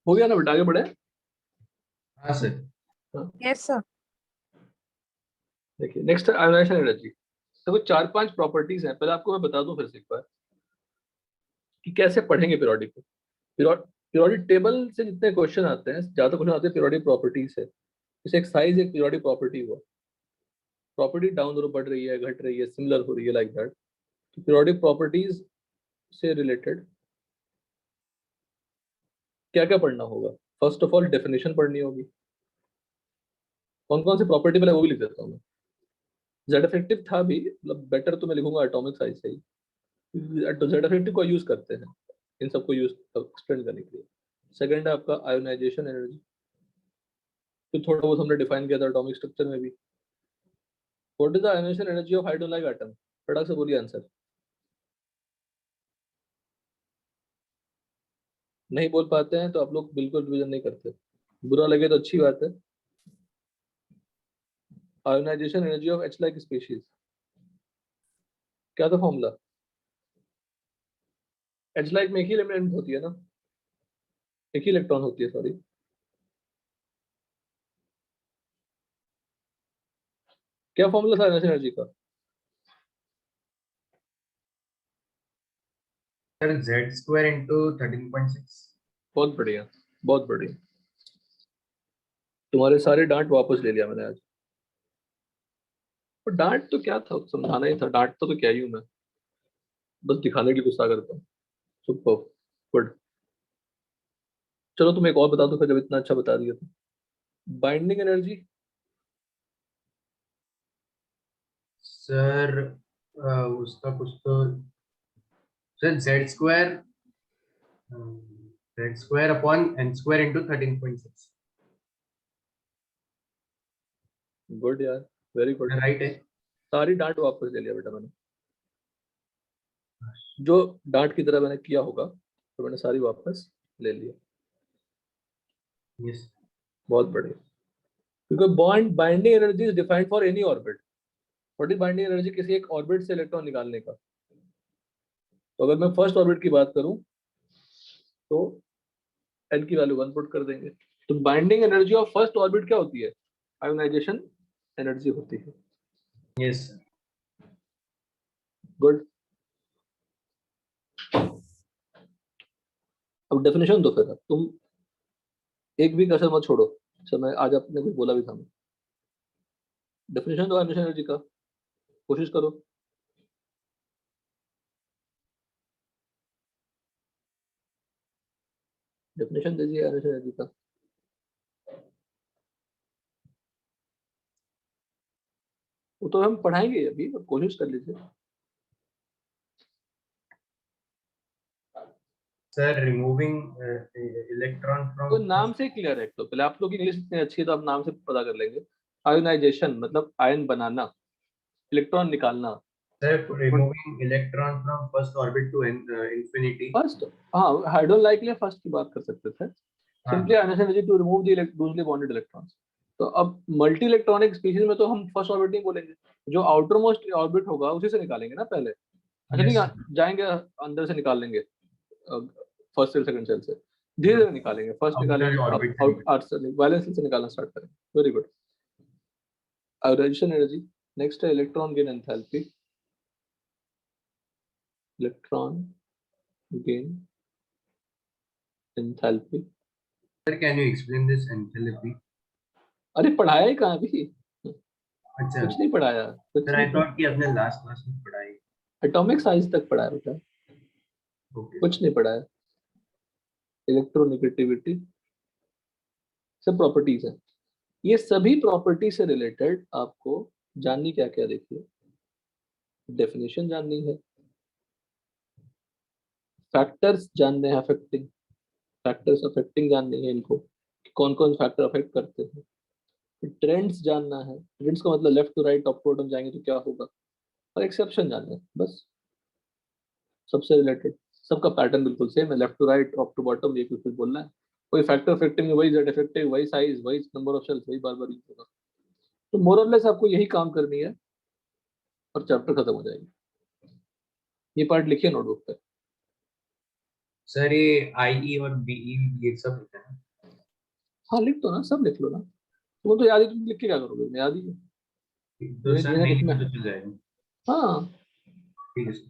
हो गया ना बेटा, आगे बढ़े। हाँ सर। Yes, sir. देखिए नेक्स्ट आयोनाइजेशन एनर्जी। देखो 4-5 प्रॉपर्टीज हैं, पहले आपको मैं बता दूं फिर से एक बार कि कैसे पढ़ेंगे पीरियोडिक को। पीरियोडिक टेबल से जितने क्वेश्चन आते हैं, ज्यादा क्वेश्चन आते हैं पीरियोडिक प्रॉपर्टीज से। जैसे एक साइज एक पीरियोडिक प्रॉपर्टी हुआ, प्रॉपर्टी डाउन रो बढ़ रही है, घट रही है, सिमिलर हो रही है, लाइक दैट। तो पीरियोडिक प्रॉपर्टीज से रिलेटेड क्या क्या पढ़ना होगा? फर्स्ट ऑफ ऑल डेफिनेशन पढ़नी होगी। कौन कौन सी प्रॉपर्टी, पहले वो भी लिख देता हूँ मैं। जेड इफेक्टिव था भी, मतलब बेटर तो मैं लिखूंगा एटॉमिक साइज से ही, तो जेड इफेक्टिव को यूज करते हैं इन सबको यूज एक्सप्लेन करने के लिए। सेकंड है आपका आयोनाइजेशन एनर्जी, तो थोड़ा बहुत हमने डिफाइन किया था एटॉमिक स्ट्रक्चर में भी। What is the ionization energy of hydrogen like atom? फटाक से बोलिए आंसर। नहीं बोल पाते हैं तो आप लोग बिल्कुल रिविजन नहीं करते, बुरा लगे तो अच्छी बात है। Ionization energy of H like species, क्या था फॉर्मूला? एच लाइक में एक ही एलिमेंट होती है ना, एक ही इलेक्ट्रॉन होती है, सॉरी। क्या फॉर्मूला था आयोनाइजेशन एनर्जी का? Sir Z square into 13.6। बहुत बढ़िया, बहुत बढ़िया। तुम्हारे सारे डांट वापस ले लिया मैंने आज। और डांट तो क्या था, समझाना ही था, डांट तो क्या ही हूं मैं, बस दिखाने के लिए गुस्सा करता हूँ। Super good. चलो तुम एक और बता दो फिर, जब इतना अच्छा बता दिया तो। Binding energy. सर उसका कुछ तो, sir Z square upon N square into 13.6। Good यार, वेरी गुड। राइट है। सारी डांट वापस ले लिया बेटा मैंने, जो डांट की तरह मैंने किया होगा तो मैंने सारी वापस ले लिया। यस। बहुत बढ़िया। क्योंकि bond binding energy is defined for any orbit, what is binding energy किसी एक ऑर्बिट से इलेक्ट्रॉन निकालने का। तो अगर मैं फर्स्ट ऑर्बिट की बात करूं तो n की वैल्यू 1 पुट कर देंगे। तो binding energy of first orbit क्या होती है? आयोनाइजेशन एनर्जी होती है। Yes, sir. गुड। अब डेफिनेशन दो फिर तुम, एक भी कसर मत छोड़ो। अच्छा मैं आज आपने कुछ बोला भी था, डेफिनेशन दो आयोनाइजेशन एनर्जी का, कोशिश करो। डेफिनेशन दीजिए आयोनाइजेशन एनर्जी का। वो तो हम पढ़ाएंगे अभी, पर कोशिश कर लीजिए। Sir, removing electron तो from नाम से क्लियर है। तो पहले आप लोग की इंग्लिश इतनी अच्छी है तो आप नाम से पता कर लेंगे। आयोनाइजेशन मतलब आयन बनाना, इलेक्ट्रॉन निकालना। sir, removing electron from first orbit to infinity. First, हाँ हाइड्रोजन लाइक लिए फर्स्ट की बात कर सकते थे। Simply ionization energy to remove the loosely bonded electrons. तो अब मल्टी इलेक्ट्रॉनिक स्पीशीज में तो हम फर्स्ट ऑर्बिट नहीं बोलेंगे, जो आउटर मोस्ट ऑर्बिट होगा उसी से निकालेंगे ना पहले। अच्छा Yes, ठीक है, जाएंगे अंदर से निकाल लेंगे, फर्स्ट सेल सेकंड सेल से धीरे धीरे निकालेंगे। फर्स्ट Outer निकालेंगे orbit से आउट आउट से वैलेंस सेल से निकालना स्टार्ट करेंगे। Very good. Ionization energy. Next है electron gain enthalpy. Electron gain enthalpy. Sir, can you explain this enthalpy? अरे पढ़ाया ही कहाँ अभी, अच्छा, कुछ नहीं पढ़ाया, कुछ sir, I नहीं। thought कि आपने last class में पढ़ाई. एटॉमिक साइज तक पढ़ाया बेटा, Okay. कुछ नहीं पढ़ाया। इलेक्ट्रोनेगेटिविटी सब प्रॉपर्टीज है। ये सभी प्रॉपर्टी से रिलेटेड आपको जाननी क्या क्या, देखिए डेफिनेशन जाननी है, फैक्टर्स जानने हैं, अफेक्टिंग फैक्टर्स अफेक्टिंग जाननी है इनको, कौन कौन फैक्टर अफेक्ट करते हैं। ट्रेंड्स जानना है, ट्रेंड्स का मतलब left to right top to bottom जाएंगे तो क्या होगा, और एक्सेप्शन जानना है। बस सबसे रिलेटेड, सबका पैटर्न बिल्कुल सेम है, left to right top to bottom, ये कुछ बोलना है। कोई फैक्टर अफेक्टिंग है, वही जेड इफेक्टिव, वही साइज, वही नंबर ऑफ सेल्स, वही बार बार यूज होगा। तो मोर और लेस आपको यही काम करनी है और चैप्टर खत्म हो जाएगी। ये पार्ट लिखिए नोटबुक पे। Sir, ये IE और BE ये सब लिखा है. हाँ लिख दो ना, सब लिख लो ना। वो तो याद ही, तुम लिख के क्या करोगे, याद ही है। तो ये सर जिन्हें नहीं लिखना लिखा है, तो चल जाएगा. हाँ। ठीक है sir.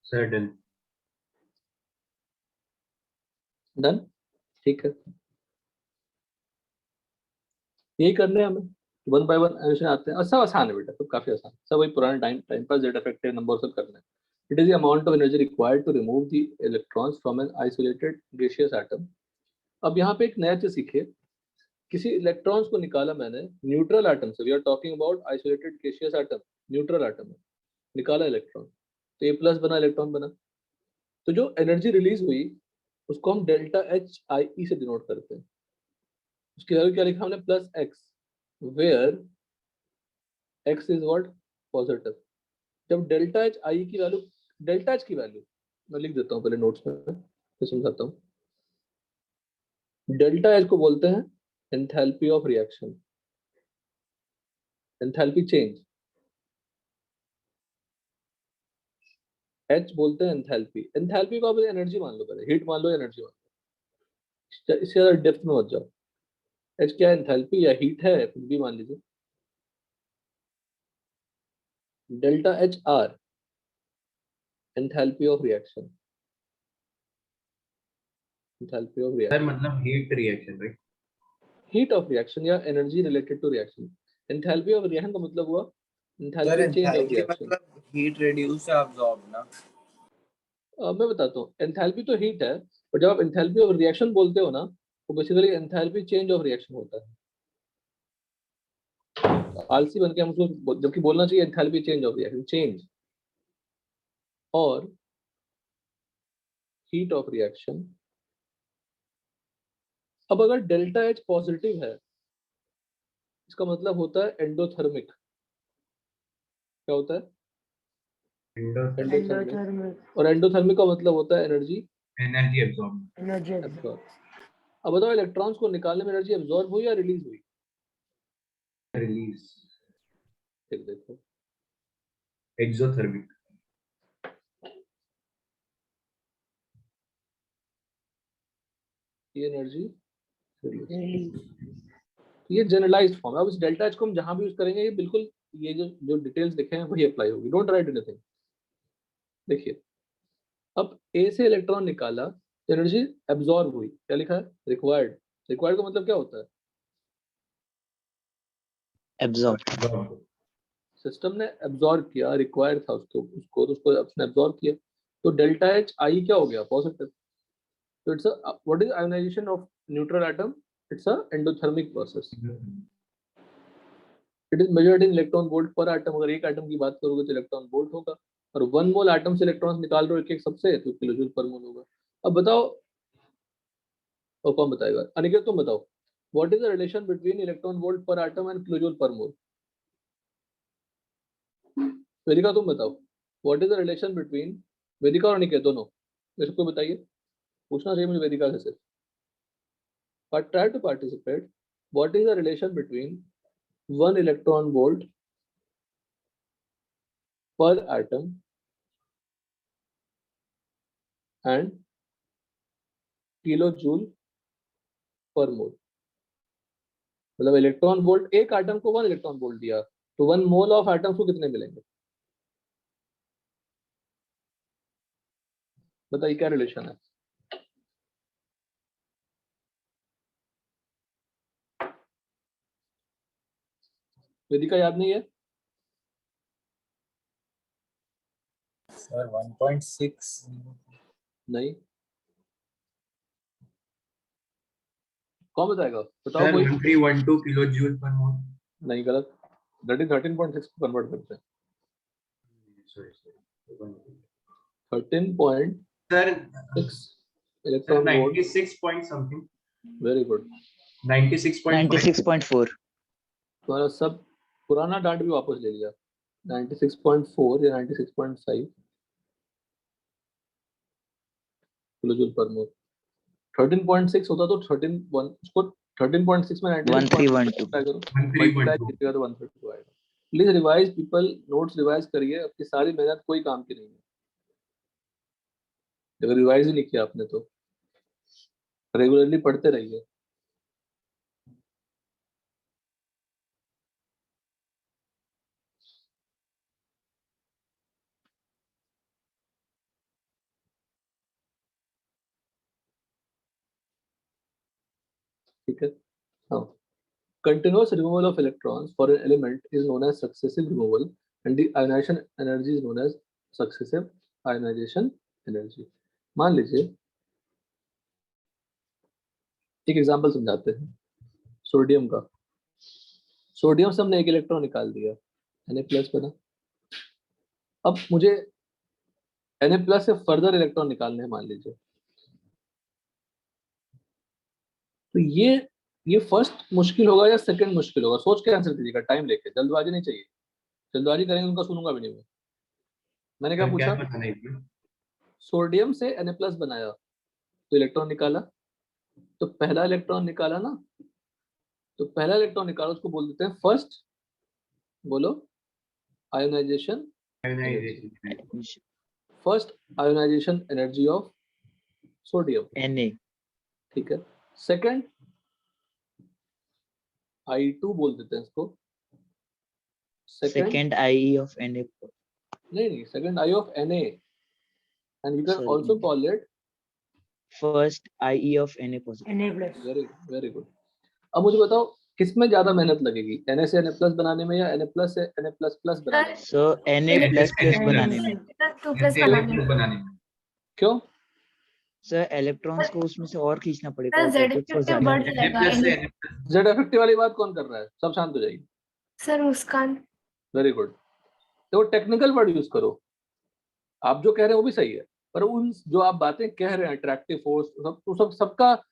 Sir, done. डन, ठीक है। यही करने हैं हमें, वन बाय वन एडिशन आते हैं और सब आसान है बेटा, सब काफी आसान, सब वही पुराने time time pass, Z effective number सब करना है। It is the amount of energy required to remove the electrons from an isolated gaseous atom. अब यहाँ पे एक नया चीज सीखिए, किसी इलेक्ट्रॉन्स को निकाला मैंने न्यूट्रल एटम से, we are talking about isolated gaseous atom, neutral atom है, निकाला इलेक्ट्रॉन, तो ये प्लस बना, इलेक्ट्रॉन बना, तो जो एनर्जी रिलीज हुई उसको हम डेल्टा एच आई ई से डिनोट करते हैं। उसकी वैल्यू क्या लिखा हमने, plus X, where X is what, positive. जब डेल्टा एच आई की वैल्यू, डेल्टा एच की वैल्यू मैं लिख देता हूँ पहले नोट्स में, फिर समझाता हूँ। डेल्टा एच को बोलते हैं enthalpy of reaction, enthalpy change. H बोलते हैं एंथैल्पी, एंथैल्पी को आप एनर्जी मान लो, पहले हीट मान लो, एनर्जी मान लो, इससे ज्यादा डेप्थ में मत जाओ। एच क्या है, एंथैल्पी या हीट है, कुछ भी मान लीजिए। Delta H R enthalpy of reaction, enthalpy of sir reaction, मतलब heat reaction, right? Heat of reaction या energy related to reaction. Enthalpy of reaction का मतलब हुआ sir enthalpy change of enthalpy reaction. मतलब हीट रिड्यूस या अब्सॉर्ब ना? मैं बताता हूँ, एंथैल्पी तो हीट है, और जब आप एंथैल्पी ऑफ रिएक्शन बोलते हो ना, तो basically enthalpy change of reaction होता है। आलसी बन के हम उसको, जबकि बोलना चाहिए enthalpy change of reaction, change और हीट ऑफ रिएक्शन। अब अगर डेल्टा एच पॉजिटिव है, इसका मतलब होता है एंडोथर्मिक। क्या होता है, एंडोथर्मिक। एंडोथर्मिक और एंडोथर्मिक का मतलब होता है energy energy absorb, energy absorb. अब बताओ, इलेक्ट्रॉन्स को निकालने में एनर्जी एब्जॉर्ब हुई या रिलीज हुई? रिलीज, ठीक, देखो एक्सोथर्मिक। ये एनर्जी रिलीज, रिलीज। ये जनरलाइज्ड फॉर्म है। अब इस डेल्टा एच को हम जहां भी यूज करेंगे, ये बिल्कुल ये जो डिटेल्स लिखे हैं वही अप्लाई होगी, डोंट राइट एनीथिंग। देखिए, अब ए से इलेक्ट्रॉन निकाला, एनर्जी एब्जॉर्ब हुई, क्या लिखा है, रिक्वायर्ड। रिक्वायर्ड का मतलब क्या होता है, एब्जॉर्ब। सिस्टम ने एब्जॉर्ब किया, रिक्वायर्ड था उसको तो उसको उसने एब्जॉर्ब किया, तो डेल्टा एच आई क्या हो गया, पॉजिटिव। तो it's a what is ionization of neutral atom, it's a endothermic process. It is measured in electron volt per atom. अगर एक एटम की बात करोगे तो इलेक्ट्रॉन वोल्ट होगा, और 1 मोल एटम से इलेक्ट्रॉन निकाल रहे हो एक एक सबसे, तो किलोजूल पर मोल होगा। अब बताओ, और कौन बताएगा, अनिकेत तुम बताओ, what is the relation between electron volt per atom and kilojoule per mole? Vedika तुम बताओ, what is the relation between, Vedika और अनिकेत दोनों में से कोई बताइए, पूछना चाहिए मुझे वेदिका से सिर्फ, but try to participate. What is the relation between 1 electron volt per atom and kilojoule per mole? मतलब इलेक्ट्रॉन वोल्ट, एक एटम को 1 इलेक्ट्रॉन वोल्ट दिया, तो 1 मोल ऑफ एटम्स को कितने मिलेंगे? बताइए क्या रिलेशन है? वेदिका याद नहीं है? सर 1.6 नहीं, कौन बताएगा, बताओ सर कोई। 1312 किलो जूल पर मोल। नहीं, गलत, दैट इज 13.6 को कन्वर्ट करते हैं, sorry 13.6 sir, electron volt. 96 point something, very good, 96.5। 96.4। तुम्हारा सब पुराना डांट भी वापस ले लिया, 96.4 या 96.5 किलोजूल पर मोल। 13.6 होता तो 13.1 उसको 13.6 में 1312 करो, 1312 मल्टीप्लाई कीजिएगा तो 132 आएगा। Please revise people, notes revise करिए, आपकी सारी मेहनत कोई काम की नहीं है अगर रिवाइज ही नहीं किया आपने तो। रेगुलरली पढ़ते रहिए। ठीक है, हाँ। Continuous removal of electrons for an element is known as successive removal, and the ionization energy is known as successive ionization energy. मान लीजिए एक एग्जांपल समझाते हैं सोडियम का। सोडियम से हमने एक इलेक्ट्रॉन निकाल दिया, Na+ बना। अब मुझे Na+ से फर्दर इलेक्ट्रॉन निकालने हैं मान लीजिए। तो ये फर्स्ट मुश्किल होगा या सेकंड मुश्किल होगा? सोच के आंसर दीजिएगा, टाइम लेके, जल्दबाजी नहीं चाहिए। जल्दबाजी करेंगे उनका सुनूंगा भी नहीं मैं। मैंने क्या सर क्या पूछा? बताना है इसमें? सोडियम से Na+ बनाया तो इलेक्ट्रॉन निकाला, तो पहला इलेक्ट्रॉन निकाला ना, तो पहला इलेक्ट्रॉन निकाला उसको बोल देते हैं फर्स्ट, बोलो, ionization energy. Ionization. First ionization energy of sodium, Na ठीक है। सेकंड I2 बोल देते हैं इसको। Second second IE of Na नहीं, second I of Na, and you can Sorry, also call it first IE of Na positive. Na plus. Very good. अब मुझे बताओ किसमें ज्यादा मेहनत लगेगी, Na से Na+ बनाने में या Na+ से Na++ बनाने में? So Na++ बनाने में। 2+ इससे बनाने electrons बनाने में। क्यों? सर इलेक्ट्रॉन्स को उसमें से और खींचना पड़ेगा, sir Z opposite for effective ज्यादा बढ़ होगा। जाएगा। Na+ से Na+. जेड इफेक्टिव वाली बात कौन कर रहा है? सब शांत हो जाइए। सर मुस्कान। Very good. तो टेक्निकल वर्ड यूज करो। आप जो कह रहे हैं वो भी सही है, पर उन जो आप बातें कह रहे हैं अट्रैक्टिव फोर्स सब तो सबका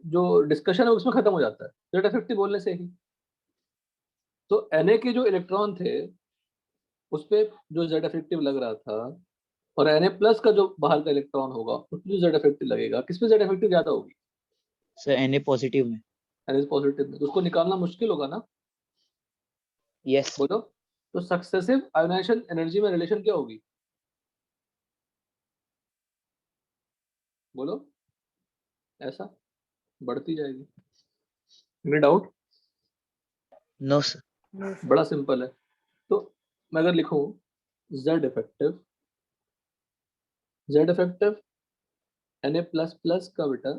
जो डिस्कशन है उसमें खत्म हो जाता है जेड इफेक्टिव बोलने से ही। तो Na के जो इलेक्ट्रॉन थे उस पे जो जेड इफेक्टिव लग रहा था, और Na+ का जो बाहर का इलेक्ट्रॉन होगा उसमें जो जेड इफेक्टिव लगेगा, किसमें जेड इफेक्टिव ज्यादा होगी? सर Na पॉजिटिव में। Na पॉजिटिव में। तो उसको निकालना मुश्किल होगा ना, यस बोलो। तो सक्सेसिव आयोनाइजेशन एनर्जी में रिलेशन क्या होगी, बोलो? ऐसा बढ़ती जाएगी। Any doubt? No sir. No, sir. बड़ा सिंपल है। तो मैं अगर लिखूं जेड इफेक्टिव Na++ का बेटा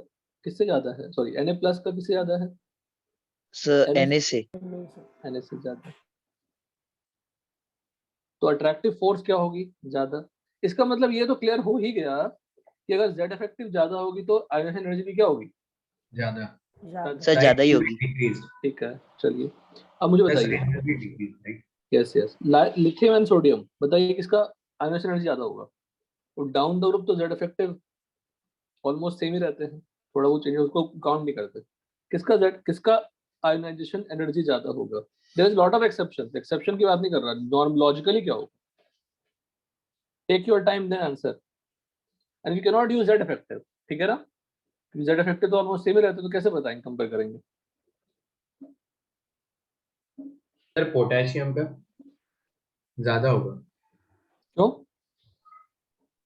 किससे ज्यादा है? सॉरी, Na+ का किससे ज्यादा है? सर Na Na से। No, sir. Na से ज्यादा। तो अट्रैक्टिव फोर्स क्या होगी? ज्यादा। इसका मतलब ये तो क्लियर हो ही गया कि अगर जेड इफेक्टिव ज्यादा होगी तो आयोनाइजेशन एनर्जी भी क्या होगी? ज्यादा। ज्यादा। सर ज्यादा ही होगी। Decrease. ठीक है, चलिए अब मुझे Thus बताइए। energy decrease, right? Yes yes, lithium and sodium, बताइए किसका आयोनाइजेशन एनर्जी ज्यादा होगा? तो डाउन द ग्रुप तो जेड इफेक्टिव ऑलमोस्ट सेम ही रहते हैं, थोड़ा वो चेंज उसको काउंट नहीं करते। किसका आयोनाइजेशन एनर्जी ज्यादा होगा? There is lot of exceptions, exception की बात नहीं कर रहा, नॉर्म लॉजिकली क्या होगा? Take your time then answer, and you can not use Z effective, ठीक है ना? जेड इफेक्टिव तो ऑलमोस्ट सेम ही रहते हैं, तो कैसे बताएंगे, कंपेयर करेंगे? सर पोटेशियम का ज्यादा होगा। क्यों?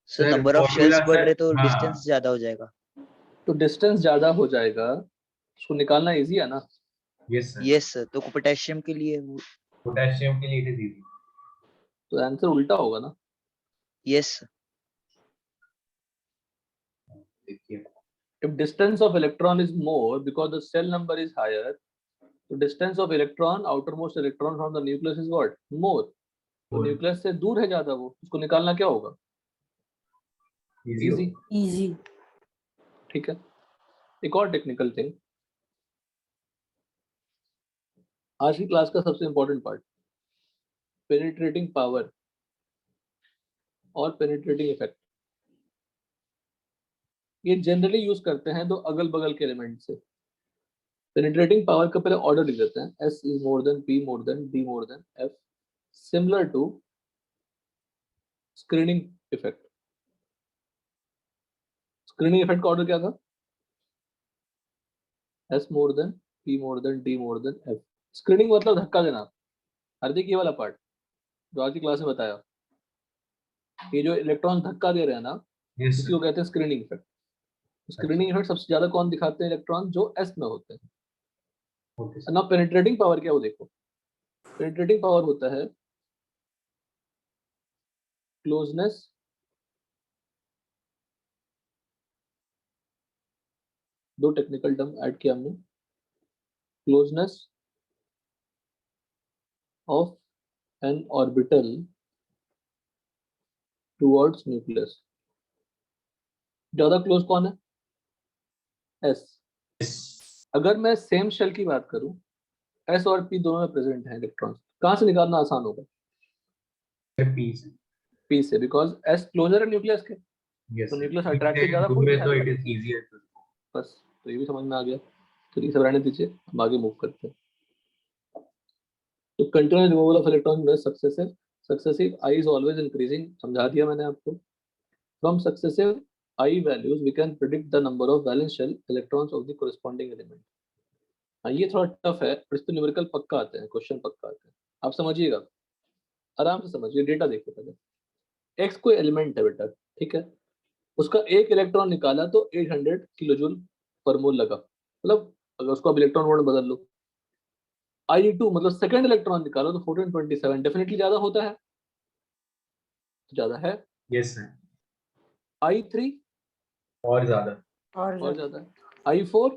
Sir sir number of formula shells बढ़ सर, रहे तो हाँ डिस्टेंस ज्यादा हो जाएगा। तो डिस्टेंस ज्यादा हो जाएगा, उसको निकालना इजी है ना? यस सर, यस सर, तो पोटेशियम के लिए वो। पोटेशियम के लिए इट इज इजी। तो आंसर उल्टा होगा ना? Yes sir. देखिए If distance of electron is more because the cell number is higher, so distance of electron, outermost electron from the nucleus is what? More. तो More. न्यूक्लियस से दूर है ज्यादा, वो उसको निकालना क्या होगा? Easy easy, Easy. ठीक है। एक और टेक्निकल थिंग, आज की क्लास का सबसे इंपॉर्टेंट पार्ट, पेनिट्रेटिंग पावर और पेनिट्रेटिंग इफेक्ट। ये जनरली यूज करते हैं दो अगल बगल के एलिमेंट से। पेनिट्रेटिंग पावर का पहले ऑर्डर लिख देते हैं, S is more than P more than D more than F, similar to screening effect. Screening effect का ऑर्डर क्या था? S more than P more than D more than F। Screening मतलब धक्का देना। हार्दिक, ये वाला पार्ट जो आज की क्लास में बताया, ये जो इलेक्ट्रॉन धक्का दे रहे हैं ना, यस इसी को कहते हैं स्क्रीनिंग इफेक्ट। स्क्रीनिंग इफेक्ट सबसे ज्यादा कौन दिखाते हैं? इलेक्ट्रॉन जो S में होते हैं। ओके ना पेनिट्रेटिंग पावर क्या, वो देखो। पेनिट्रेटिंग पावर होता है क्लोजनेस दो टेक्निकल टर्म ऐड किया हमने, closeness of N orbital towards nucleus. ज्यादा क्लोज कौन है? एस। अगर मैं सेम शेल की बात करूं, एस और पी दोनों में प्रेजेंट है इलेक्ट्रॉन्स, कहां से निकालना आसान होगा? पी से। पी से, बिकॉज एस क्लोजर है न्यूक्लियस के, यस तो न्यूक्लियस अट्रैक्टिव ज्यादा फोर्स तो है। It is easier. बस, तो ये भी समझ में आ गया। तो ये सब रहने दीजिए, हम आगे मूव करते हैं। तो continuous removal of electron with successive I is always increasing, समझा दिया मैंने आपको। From successive I values we can predict the number of valence shell electrons of the corresponding element. हाँ, ये थोड़ा टफ है, पर इस पे न्यूमेरिकल पक्का आते हैं, क्वेश्चन पक्का आते हैं। आप समझिएगा, आराम से समझिए, डेटा देखिए पहले। एक्स कोई एलिमेंट है बेटा, ठीक है, उसका एक इलेक्ट्रॉन निकाला तो 800 किलो जूल पर मोल लगा, मतलब अगर उसको आप इलेक्ट्रॉन वोल्ट बदल लो। I2 मतलब सेकंड इलेक्ट्रॉन निकालो तो 1427, डेफिनेटली ज्यादा होता है, ज्यादा है। Yes sir. I3 और ज्यादा। और और ज्यादा है। I4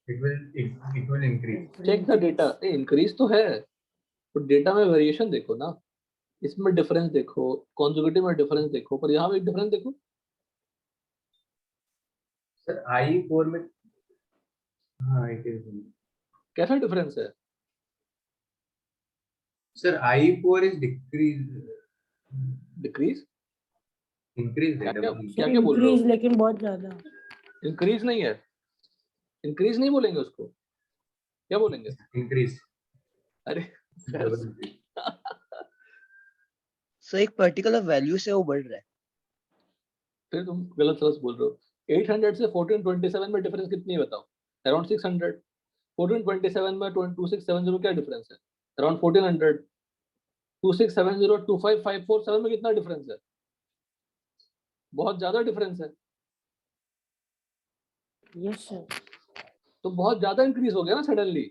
it will increase. Check the data, increase तो है, तो डेटा में वेरिएशन देखो ना, इसमें डिफरेंस देखो, कॉन्जुगेटिव में डिफरेंस देखो, पर यहाँ पे डिफरेंस देखो। सर I4 में हाँ इट इज। कैसा डिफरेंस है? Sir I4 is decrease. Decrease? Increase है क्या क्या डबल। क्या क्या बोल रहे इंक्रीज हो? लेकिन बहुत ज्यादा। इंक्रीज नहीं है, इंक्रीज नहीं बोलेंगे उसको, क्या बोलेंगे? इंक्रीज। अरे डबल। सो एक पर्टिकुलर वैल्यू से वो बढ़ रहा है। फिर तुम गलत सलत बोल रहे हो। 800 से 1427 में डिफरेंस कितनी है बताओ? अराउंड 600। 1427 में 2670 क्या डिफरेंस है? अराउंड 1400। 2670 25547 में कितना डिफरेंस है? बहुत ज्यादा डिफरेंस है, यस सर। तो बहुत ज्यादा इंक्रीज हो गया ना सडनली।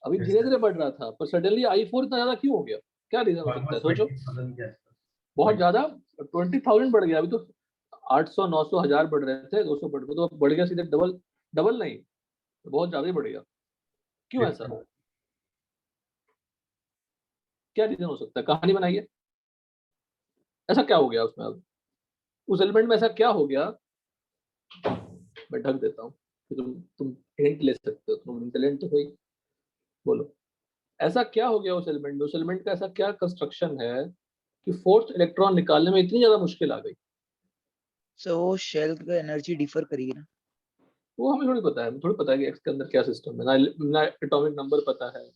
अभी Yes, धीरे sir. धीरे बढ़ रहा था, पर सडनली I4 इतना ज्यादा क्यों हो गया? क्या रीजन हो सकता है, ऑलमोस्ट सोचो। 20,000 के आसपास। बहुत ज्यादा, 20,000 बढ़ गया। अभी तो 800 900 1000 बढ़ रहे थे, 200 बढ़ गए, तो बढ़ गया सीधे डबल। डबल नहीं, बहुत ज्यादा ही बढ़ गया। क्यों ऐसा? क्या रीजन हो सकता है, कहानी बनाइए। ऐसा क्या हो गया उसमें? अब उस एलिमेंट में ऐसा क्या हो गया? मैं ढक देता हूँ, तुम हिंट ले सकते हो, तुम इंटेलिजेंट तो हुई। बोलो, ऐसा क्या हो गया उस एलिमेंट में? उस एलिमेंट का ऐसा क्या कंस्ट्रक्शन है कि फोर्थ इलेक्ट्रॉन निकालने में इतनी ज्यादा मुश्किल आ गई? सो वो शेल का एनर्जी डिफर करेगी ना। वो हमें थोड़ी पता है, हमें थोड़ी पता है कि एक्स के अंदर क्या सिस्टम है, ना एटॉमिक नंबर पता है,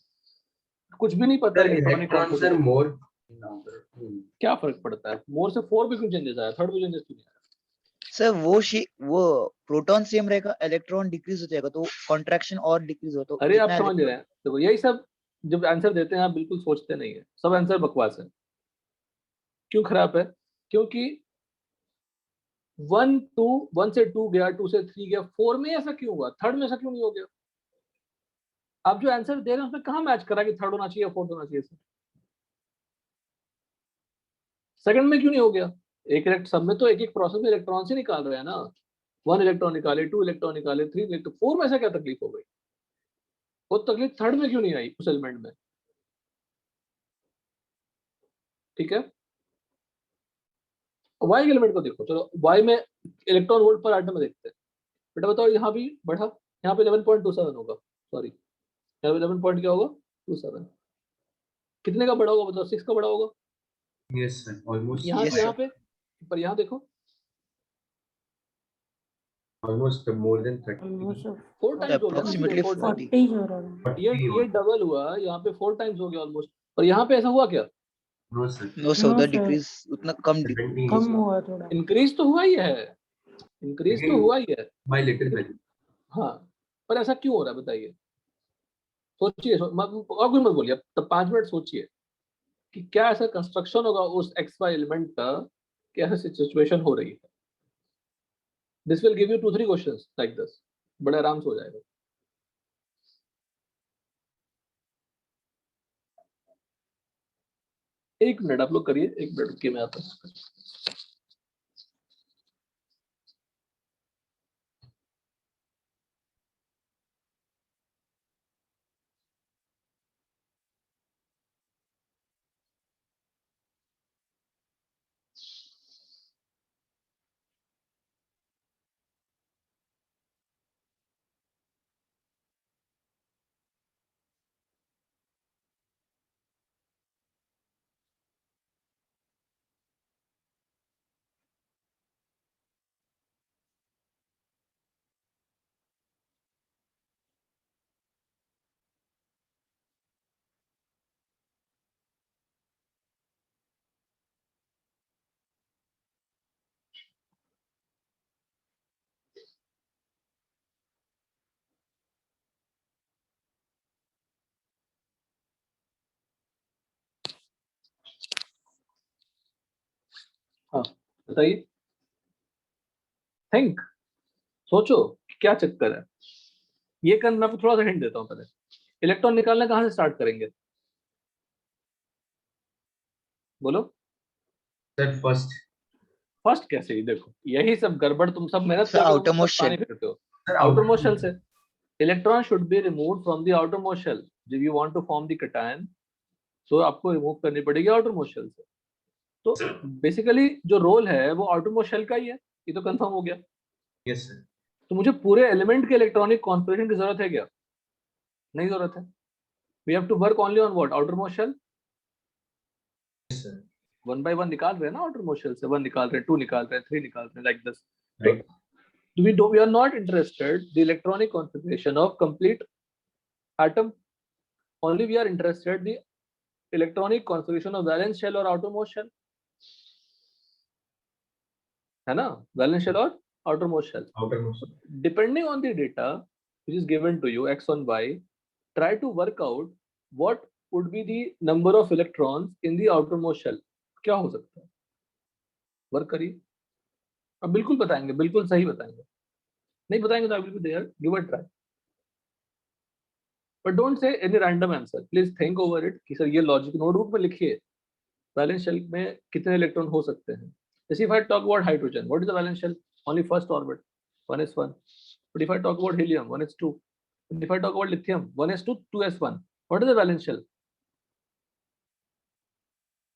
कुछ भी नहीं पता है सर कि एटॉमिक इलेक्ट्रॉन सर कॉम्पोजिशन। मोर। क्या फर्क पड़ता है, मोर से 4 भी क्यों चेंजेस आया, थर्ड भी चेंजेस क्यों नहीं आया? सर वो प्रोटॉन सेम रहेगा, इलेक्ट्रॉन डिक्रीज हो जाएगा तो कॉन्ट्रैक्शन और डिक्रीज हो, तो अरे आप जितना समझ रहे हैं, तो यही सब जब आंसर देते हैं आप बिल्कुल सोचते नहीं है, सब आंसर बकवास है। क्यों खराब है? क्योंकि 1 से 2 गया, 2 से 3 गया, 4 में ऐसा क्यों हुआ, थर्ड में ऐसा क्यों नहीं हो गया? आप जो आंसर दे रहे हैं उसमें कहाँ मैच करा कि थर्ड होना चाहिए या फोर्थ होना चाहिए? सेकंड में क्यों नहीं हो गया? एक इलेक्ट सब में तो एक एक प्रोसेस में इलेक्ट्रॉन से निकाल रहे हैं ना। 1 इलेक्ट्रॉन निकाले, 2 इलेक्ट्रॉन निकाले, 3 इलेक्ट्रॉन, 4 में ऐसा क्या तकलीफ हो गई? वो तकलीफ थर्ड में क्यों नहीं आई उस एलिमेंट में? ठीक है, वाई के एलिमेंट को देखो, चलो वाई में इलेक्ट्रॉन वोल्ट पर एटम में देखते हैं। बेटा बताओ, यहाँ भी बढ़ा, यहाँ पे 11.27 होगा, सॉरी यहाँ पे 11 पॉइंट क्या होगा, 27। कितने का बड़ा होगा बताओ? 6 का बड़ा होगा। Yes sir almost. यहाँ Yes, से यहाँ sir. पे, पर यहाँ देखो almost more than 30। Almost 4 times हो गया ना, सीधे approximately 4 टाइम्स। 40. 40 हो रहा है। ये डबल हुआ, यहाँ पे 4 टाइम्स हो गया ऑलमोस्ट। पर यहाँ पे ऐसा हुआ क्या? No sir. No sir, no उधर सर, डिक्रीज उतना कम 17 कम हुआ थोड़ा। इंक्रीज तो हुआ ही है, इंक्रीज तो लेकिन हुआ ही है, बाय लिटिल लेकिन वैल्यू। हाँ, पर ऐसा क्यों हो रहा है बताइए? सोचिए, और कुछ मत बोलिए, तब 5 मिनट सोचिए कि क्या ऐसा कंस्ट्रक्शन होगा उस एक्स वाई एलिमेंट का कि ऐसा सिचुएशन हो रही है। This will give you 2 3 questions like this, बड़े आराम से हो जाएगा। एक मिनट आप लोग करिए, एक मिनट के मैं आता हूँ। हाँ बताइए, थिंक, सोचो क्या चक्कर है। ये करना, मैं आपको थोड़ा सा हिंट देता हूँ। पहले इलेक्ट्रॉन निकालना कहाँ से स्टार्ट करेंगे, बोलो। Sir first. फर्स्ट कैसे, ही देखो यही सब गड़बड़, तुम सब मेहनत सर करके तुम outermost पानी shell. फेरते हो। सर आउटर मोस्ट शेल से electron should be removed from the outer most shell. जब you want to form the cation, तो आपको रिमूव करनी पड़ेगी आउटर मोस्ट शेल से। तो बेसिकली जो रोल है वो आउटर मोस्ट शेल का ही है, ये तो कंफर्म हो गया। Yes sir. तो मुझे पूरे एलिमेंट के इलेक्ट्रॉनिक कॉन्फ़िगरेशन की जरूरत है क्या, नहीं जरूरत है। We have to work only on what, outer most shell. Yes sir. One by one निकाल रहे हैं ना, आउटर मोस्ट शेल से 1 निकाल रहे हैं, 2 निकाल रहे हैं, 3 निकाल रहे हैं, like this. Right. We are not interested the electronic configuration of complete atom. Only we are interested the electronic configuration of valence shell or outermost shell, है ना, valence shell और outermost shell. Outer most. Depending on the data which is given to you, x and y, try to work out what would be the number of electrons in the outermost shell. क्या हो सकता है, वर्क करिए। अब बिल्कुल बताएंगे, बिल्कुल सही बताएंगे। नहीं बताएंगे तो I will be there, give a try. But don't say any random answer, please think over it कि सर ये लॉजिक नोटबुक में लिखिए, वैलेंस शेल में कितने इलेक्ट्रॉन हो सकते हैं। जैसे if I talk about hydrogen, what is the valence shell, only first orbit 1s1। But if I talk about helium 1s2, if I talk about lithium 1s2 2s1, what is the valence shell,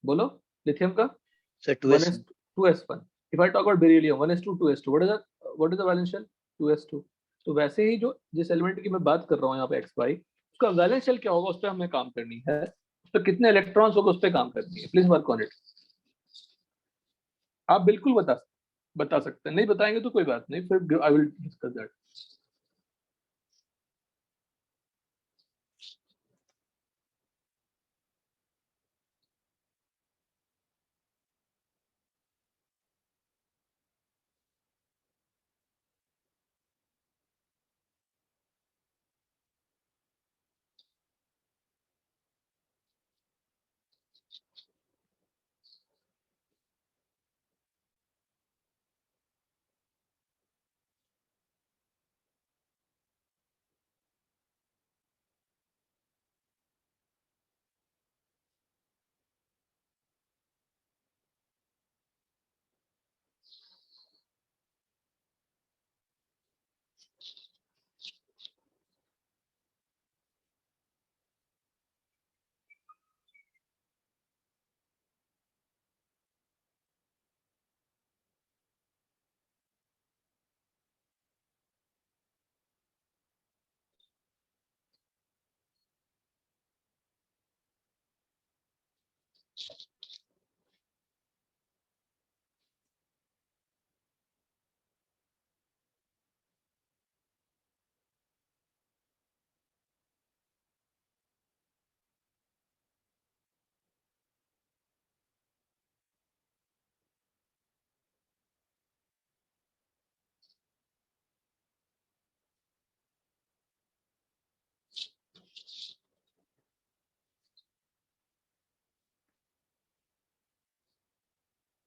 बोलो, लिथियम का So 1s 2s1। if I talk about beryllium 1s2 2s2, what is the valence shell, 2s2। तो वैसे ही जो जिस एलिमेंट की मैं बात कर रहा हूँ यहाँ पे xy, उसका वैलेंस शेल क्या होगा, उस पर हमें काम करनी है, उस पर कितने इलेक्ट्रॉन्स होगा उस पर काम करनी है। Please work on it. आप बिल्कुल बता सकते हैं, नहीं बताएंगे तो कोई बात नहीं, फिर I will discuss that.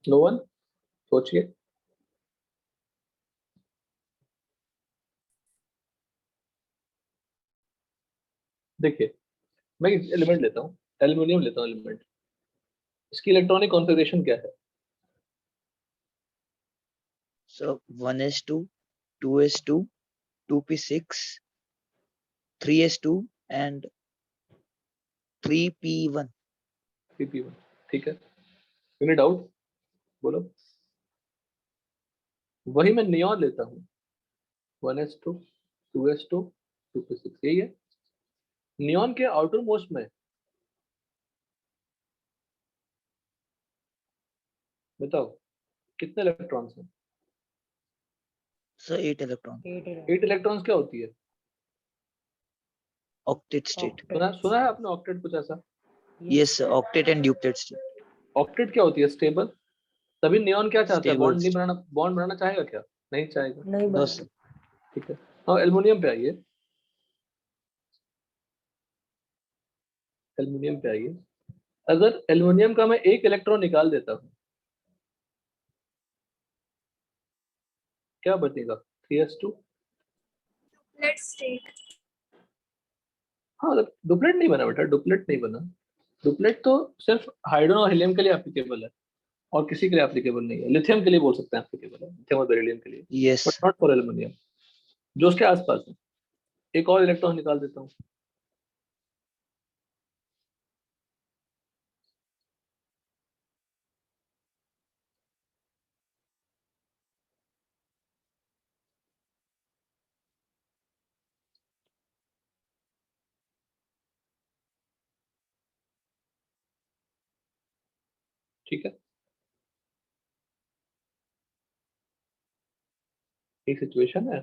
No one, सोचिए। देखिए मैं एक एलिमेंट लेता हूँ, एल्यूमिनियम लेता हूँ एलिमेंट, इसकी इलेक्ट्रॉनिक कॉन्फ़िगरेशन क्या है। So 1s2, 2s2, 2p6, 3s2 and 3p1. PP1, ठीक है, एनी डाउट, बोलो। वही मैं नियॉन लेता हूँ, 1s2 2s2 2p6, यही है। नियॉन के आउटर मोस्ट में बताओ कितने इलेक्ट्रॉन्स हैं। So 8 electron. 8 इलेक्ट्रॉन्स क्या होती है, Octet state. सुना है आपने ऑक्टेट कुछ ऐसा। Yes, sir, octet and duplet state. Octet क्या होती है, स्टेबल। तभी नियॉन क्या चाहता है, Stable बॉन्ड नहीं state. बनाना, बॉन्ड बनाना चाहेगा क्या, नहीं चाहेगा। नहीं No, बना। sir. ठीक है, और एल्युमिनियम पे आइए, एल्युमिनियम पे आइए। अगर एल्युमिनियम का मैं एक इलेक्ट्रॉन निकाल देता हूँ, क्या बचेगा 3s2। Let's take. हाँ मतलब डुप्लेट नहीं बना बेटा, डुप्लेट नहीं बना। डुप्लेट तो सिर्फ हाइड्रोजन और हीलियम के लिए एप्लीकेबल है और किसी के लिए एप्लीकेबल नहीं है। लिथियम के लिए बोल सकते हैं एप्लीकेबल है, लिथियम और बेरिलियम के लिए, yes but not for aluminium जो उसके आसपास है। एक और इलेक्ट्रॉन निकाल देता हूँ। ठीक है, एक सिचुएशन है।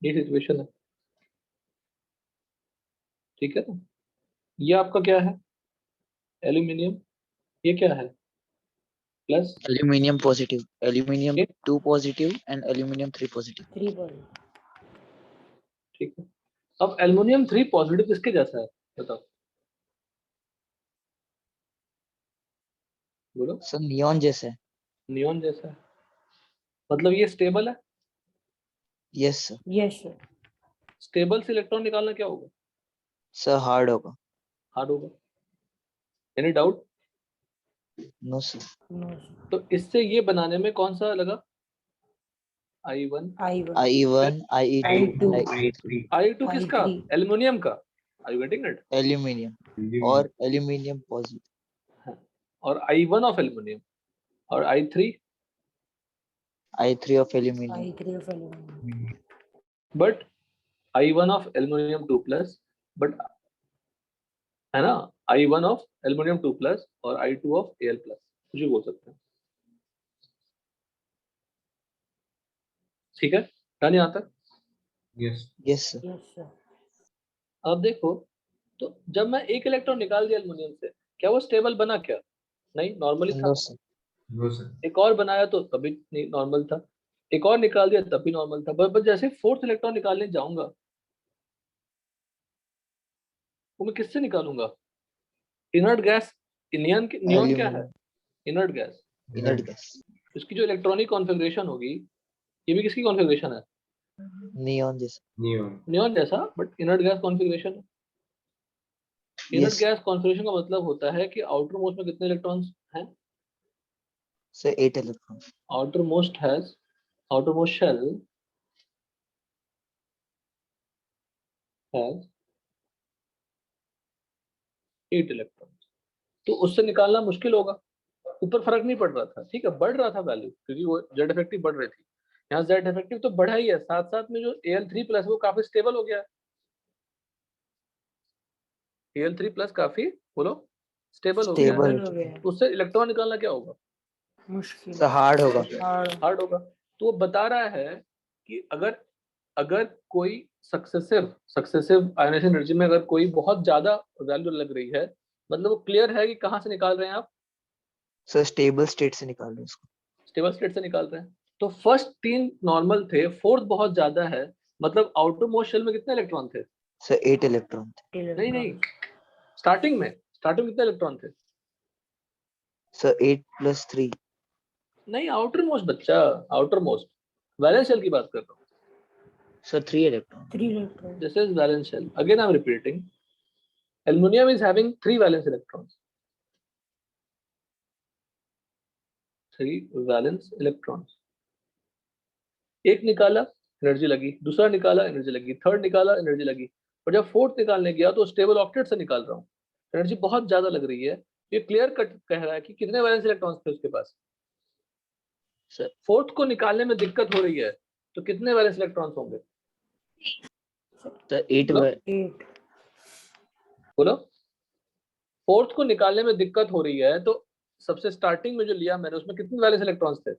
ये सिचुएशन है, ठीक है ना। ये आपका क्या है, एल्यूमिनियम। ये क्या है, प्लस। एल्यूमिनियम पॉजिटिव, एल्यूमिनियम ये 2 positive and aluminium 3 positive. 3 ball. ठीक है। अब एल्युमिनियम 3 पॉजिटिव किसके जैसा है बताओ, बोलो। सर नियॉन जैसे है। नियॉन जैसा है, मतलब ये स्टेबल है। Yes sir. Yes sir. Stable से इलेक्ट्रॉन निकालना क्या होगा, सर हार्ड होगा। हार्ड होगा। Any doubt. No sir. No sir. तो इससे ये बनाने में कौन सा लगा, I1। I1 I1 I2 I2 I3 I2 किसका, I3 एल्युमिनियम का। Are you getting it. Aluminium और एल्यूमिनियम पॉजिटिव। और I1 ऑफ एल्युमिनियम और I3, I3 of aluminium. I3 of aluminum but I1 of aluminium 2 plus, but है ना, I1 ऑफ एल्युमिनियम 2 प्लस और I2 ऑफ Al प्लस, कुछ भी बोल सकते हैं। ठीक है, डन यहाँ तक। Yes. Yes sir. yes sir अब देखो, तो जब मैं एक इलेक्ट्रॉन निकाल दिया एल्युमिनियम से, क्या वो स्टेबल बना क्या, नहीं, नॉर्मली था। No sir. No, sir. एक और बनाया तो तभी नॉर्मल था, एक और निकाल दिया तब भी नॉर्मल था, बस जैसे फोर्थ इलेक्ट्रॉन निकालने जाऊंगा वो मैं किससे निकालूंगा, इनर्ट गैस। नियॉन क्या है, aluminium inert gas. Inert gas. इसकी जो इलेक्ट्रॉनिक कॉन्फ़िगरेशन होगी, ये भी किसकी कॉन्फ़िगरेशन है, नियॉन जैसा। Neon. नियॉन जैसा, बट इनर्ट गैस कॉन्फ़िगरेशन है। इनर्ट यस गैस कॉन्फ़िगरेशन का मतलब होता है कि आउटर मोस्ट में कितने इलेक्ट्रॉन्स हैं, sir 8 electron. Outer most shell has 8 electron. तो उससे निकालना मुश्किल होगा, ऊपर फर्क नहीं पड़ रहा था, ठीक है, बढ़ रहा था वैल्यू क्योंकि वो जेड इफेक्टिव बढ़ रही थी। यहाँ जेड इफेक्टिव तो बढ़ा ही है, साथ साथ में जो Al3 प्लस वो काफी स्टेबल हो गया है। Al3 प्लस काफी, बोलो, स्टेबल हो गया है। स्टेबल Stable हो गया है। तो उससे इलेक्ट्रॉन निकालना क्या होगा, मुश्किल सर हार्ड होगा। hard हार्ड होगा। तो वो बता रहा है कि अगर अगर कोई सक्सेसिव आयोनाइजेशन एनर्जी में अगर कोई बहुत ज्यादा वैल्यू लग रही है, मतलब वो क्लियर है कि कहाँ से निकाल रहे हैं आप, सर स्टेबल स्टेट से निकाल लो इसको। स्टेबल स्टेट से निकाल रहे हैं। तो फर्स्ट 3 नॉर्मल थे, फोर्थ बहुत ज्यादा है, मतलब आउटर मोस्ट शेल में कितने इलेक्ट्रॉन थे, सर 8 इलेक्ट्रॉन थे। नहीं नहीं, स्टार्टिंग में कितने इलेक्ट्रॉन थे, सर 8 + 3। नहीं आउटर मोस्ट बच्चा, आउटर मोस्ट वैलेंस शेल की बात कर रहा हूँ। Sir 3 electron. 3 electrons this is valence shell, again I am repeating, aluminium is having 3 valence electrons, 3 valence electrons. एक निकाला एनर्जी लगी, दूसरा निकाला एनर्जी लगी, थर्ड निकाला एनर्जी लगी, और जब फोर्थ निकालने गया तो स्टेबल ऑक्टेट से निकाल रहा हूँ, एनर्जी बहुत ज्यादा लग रही है। ये क्लियर कट कह रहा है कि कितने वैलेंस इलेक्ट्रॉन्स थे उसके पास। सर फोर्थ को निकालने में दिक्कत हो रही है तो कितने वैलेंस इलेक्ट्रॉन्स होंगे, सर 8 8 बोलो। फोर्थ को निकालने में दिक्कत हो रही है तो सबसे स्टार्टिंग में जो लिया मैंने उसमें कितने वैलेंस इलेक्ट्रॉन्स थे,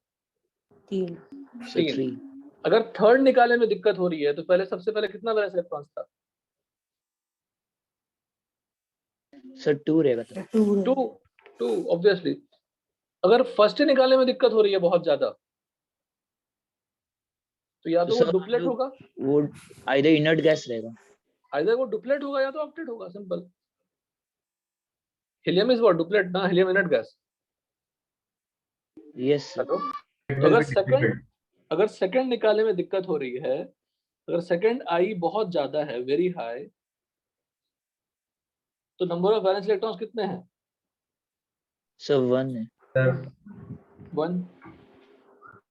3 सर 3। 3। अगर थर्ड निकालने में दिक्कत हो रही है तो पहले सबसे पहले कितना वैलेंस इलेक्ट्रॉन्स था, सर 2 रहेगा सर। 2 2 ऑब्वियसली। अगर फर्स्ट निकालने में दिक्कत हो रही है बहुत ज्यादा तो या तो वो सर डुप्लेट होगा, वो आइदर इनर्ट गैस रहेगा। आइदर वो डुप्लेट होगा या तो ऑक्टेट होगा, simple. Helium is what duplet ना, helium inert gas. yes sir. Hello, It तो will अगर be सेकंड difficult. अगर सेकंड निकालने में दिक्कत हो रही है, अगर सेकंड आई बहुत ज्यादा है, वेरी हाई, तो नंबर ऑफ वैलेंस इलेक्ट्रॉन्स कितने हैं? so 1 है Sir, 1।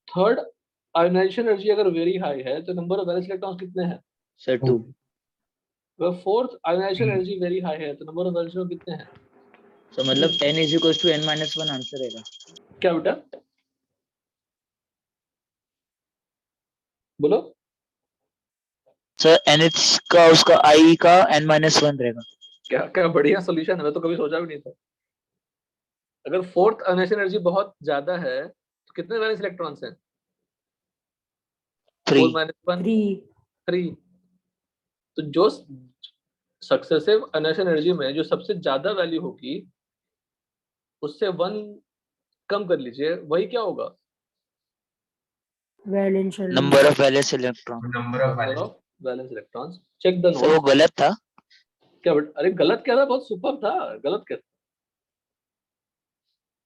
थर्ड आयोनाइजेशन एनर्जी अगर वेरी हाई है तो नंबर ऑफ वैलेंस इलेक्ट्रॉन्स कितने हैं? sir 2 अगर fourth ionization Hmm. Energy very high है तो नंबर ऑफ वैलेंस इलेक्ट्रॉन कितने हैं? so मतलब n is equals to n minus 1 answer रहेगा क्या बेटा बोलो? सर nth का उसका i का n minus 1 रहेगा क्या क्या बढ़िया सॉल्यूशन है, मैं तो कभी सोचा भी नहीं था। अगर फोर्थ आयोनाइजेशन एनर्जी बहुत ज्यादा है तो कितने वैलेंस इलेक्ट्रॉन्स हैं? 3 4 - 1 3 3। तो जो सक्सेसिव आयोनाइजेशन एनर्जी में जो सबसे ज्यादा वैल्यू होगी उससे 1 कम कर लीजिए, वही क्या होगा? Valence number of valence electron number of number valence. Of valence electrons. Check the sir वो नोट। गलत था क्या बेटा? अरे गलत क्या था, बहुत सुपर था। गलत क्या था?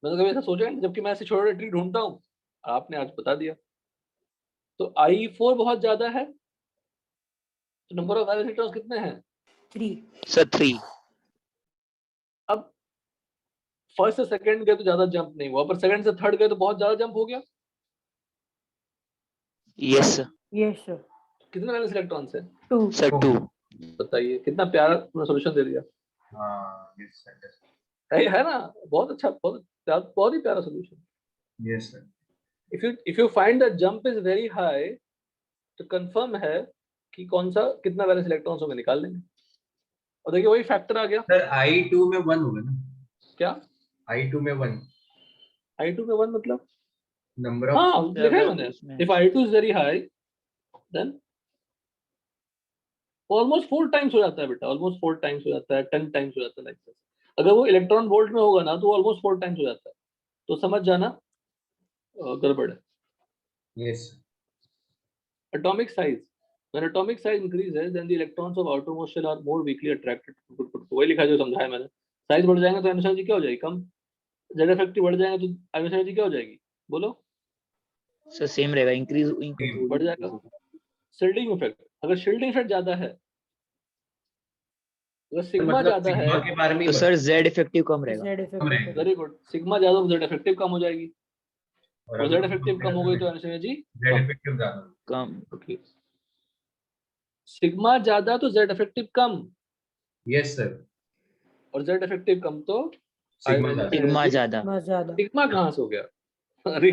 मैंने कभी ऐसा सोचा नहीं, जबकि मैं ऐसे छोटे ट्रिक ढूंढता हूँ, आपने आज बता दिया। तो I4 बहुत ज्यादा है तो नंबर ऑफ वैलेंस इलेक्ट्रॉन्स कितने हैं? 3 सर 3 अब फर्स्ट से सेकंड गए तो ज्यादा जंप नहीं हुआ, पर सेकंड से थर्ड गए तो बहुत ज्यादा जंप हो गया। यस सर यस सर कितने वैलेंस इलेक्ट्रॉन्स हैं? 2 सर 2 बताइए, कितना प्यारा तुमने सॉल्यूशन दे दिया। Yes, sir. Yes. है ना? बहुत अच्छा, बहुत ही प्यारा solution. Yes, sir. If you find the jump is very high तो कंफर्म है कि कौन सा कितना वैलेंस इलेक्ट्रॉन्स होंगे, निकाल लेंगे। और देखिए वही फैक्टर आ गया। Sir, I2 में 1 होगा ना? क्या I2 में 1. I2 में 1 मतलब? Number of हाँ लिखा है मैंने। उसमें if I2 is very high then almost 4 times हो जाता है बेटा, ऑलमोस्ट 4 टाइम्स हो जाता है, 10 टाइम्स हो जाता है, लाइक दिस। अगर वो इलेक्ट्रॉन वोल्ट में होगा ना तो ऑलमोस्ट 4 टाइम्स हो जाता है, तो समझ जाना गड़बड़ है। yes. Atomic size. When atomic size increases, then the electrons of outermost shell are more weakly attracted. वही लिखा जो समझाया मैंने। साइज बढ़ जाएगा तो आयोनाइजेशन एनर्जी क्या हो जाएगी? कम। जेड इफेक्टिव बढ़ जाएगा तो आयोनाइजेशन एनर्जी क्या हो जाएगी? बोलो। सर सेम रहेगा इंक्रीज बढ़ जाएगा। शील्डिंग इफेक्ट, अगर शील्डिंग इफेक्ट ज्यादा है, अगर सिग्मा मतलब ज्यादा है, सिग्मा के बारे में ही तो सर z इफेक्टिव कम रहेगा Z effect very good, sigma ज्यादा तो जेड इफेक्टिव कम हो जाएगी, और और अगर जेड इफेक्टिव कम हो गई तो आयोनाइजेशन एनर्जी Z effective ज्यादा. कम ओके। सिग्मा ज्यादा तो जेड इफेक्टिव कम, Yes, sir. और जेड इफेक्टिव कम तो Sigma आयोनाइजेशन ज्यादा. सिग्मा एनर्जी ज्यादा ज्यादा सिग्मा कहाँ से हो गया? अरे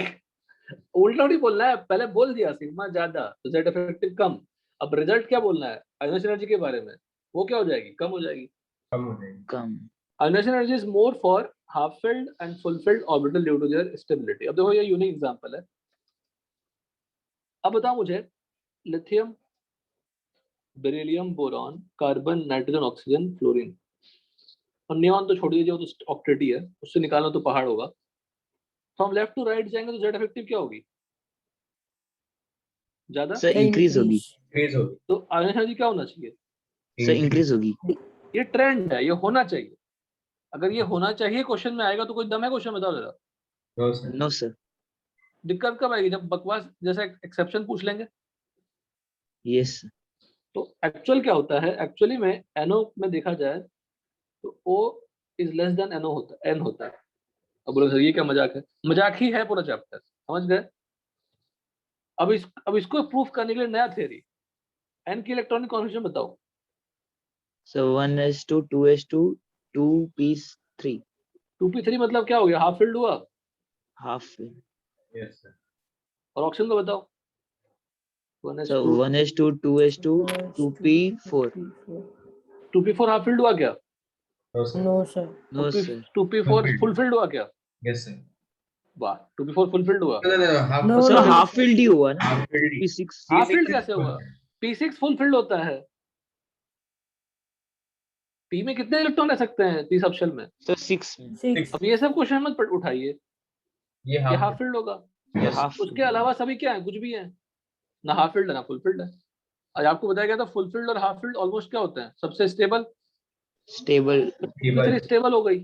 उल्टा नहीं बोलना है, पहले बोल दिया सिग्मा ज्यादा तो जेड इफेक्टिव कम। अब रिजल्ट क्या बोलना है आयोनाइजेशन एनर्जी के बारे में? वो क्या हो जाएगी? कम हो जाएगी। कम हो जाएगी. कम ionization energy is more for half filled and full filled orbital due to their stability. अब देखो ये यूनिक एग्जांपल है। अब बताओ मुझे, lithium, beryllium, boron, carbon, nitrogen, oxygen, fluorine और नियॉन तो छोड़ दीजिए, वो तो ऑक्टेट ही है, उससे निकालना तो पहाड़ होगा। तो हम लेफ्ट टू राइट जाएंगे तो जेड इफेक्टिव क्या होगी? ज्यादा। सर इंक्रीज होगी Increase होगी. तो आयोनाइजेशन एनर्जी क्या होना चाहिए? सर इंक्रीज होगी ये ट्रेंड है, ये होना चाहिए। अगर ये होना चाहिए क्वेश्चन में आएगा तो कोई दम है क्वेश्चन? बताओ जरा। No, sir. नो सर दिक्कत कब आएगी? जब बकवास जैसा एक्सेप्शन पूछ लेंगे। यस तो एक्चुअल क्या होता है? एक्चुअली में एनओ में देखा जाए तो O is less than NO होता है, एन होता है। अब बोलो सर ये क्या मजाक है? मजाक ही है पूरा चैप्टर, समझ गए? अब इसको प्रूफ करने के लिए नया थ्योरी, एन की इलेक्ट्रॉनिक कॉन्फिगरेशन बताओ। सो 1s2 2s2 2p3 2p3 मतलब क्या हो गया? हाफ फिल्ड हुआ। Half Yes, sir. और ऑप्शन को बताओ। सो 1s2 2s2 2p4 2p4 half filled हुआ क्या? No, sir. No sir no sir 2p4 full filled हुआ क्या? Yes, sir. वाह, 2p4 फुल फिल्ड हुआ। No, half. No, sir no. Half filled ही हुआ ना Half filled. p6 half P6 filled is कैसे full. हुआ? p6 फुल फिल्ड होता है। p में कितने इलेक्ट्रॉन रह सकते हैं p सब शेल में? सर 6 में 6 अब ये सब क्वेश्चन मत उठाइए, ये ये half. हाफ फील्ड होगा। Yes. हाफ उसके अलावा सभी क्या है? कुछ भी है ना, हाफ फील्ड है ना फुल फील्ड है। और आपको बताया गया था फुल फील्ड और हाफ फील्ड ऑलमोस्ट क्या होते हैं? सबसे स्टेबल। स्टेबल तो 2p3 स्टेबल हो गई,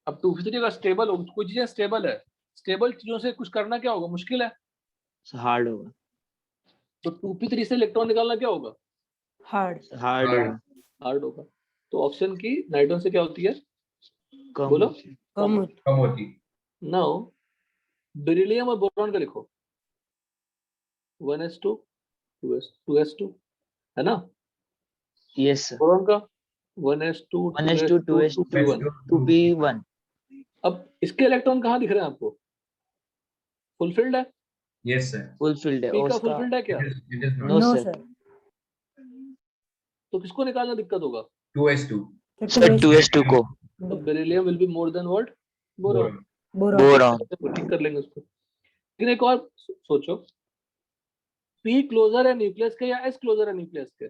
अब 2p3 का स्टेबल हो, कोई चीजें स्टेबल है, स्टेबल चीजों से कुछ करना क्या होगा, मुश्किल है, हार्ड होगा, तो 2p3 से इलेक्ट्रॉन निकालना क्या होगा, हार्ड हार्ड Hard. होगा, हार्ड होगा। तो ऑप्शन की नाइट्रोजन से क्या होती है, कम बोलो। होती है। कम होती कम होती। नाउ बेरिलियम और बोरॉन का लिखो, 1s2 2s2 है ना, यस सर, बोरॉन का 1s2 1s2 2s2 2p1। 2p1 अब इसके इलेक्ट्रॉन कहाँ दिख रहे हैं आपको, फुलफिल्ड है, Yes sir. फुलफिल्ड है, पी और का उसका फुलफिल्ड है क्या, It is not. No no sir, sir तो किसको निकालना दिक्कत होगा, 2s2. सर 2s2 को तो beryllium will be more than what, boron. Boron. Boron ठीक कर लेंगे उसको। लेकिन एक और सोचो, पी क्लोजर है न्यूक्लियस के या एस क्लोजर है न्यूक्लियस के,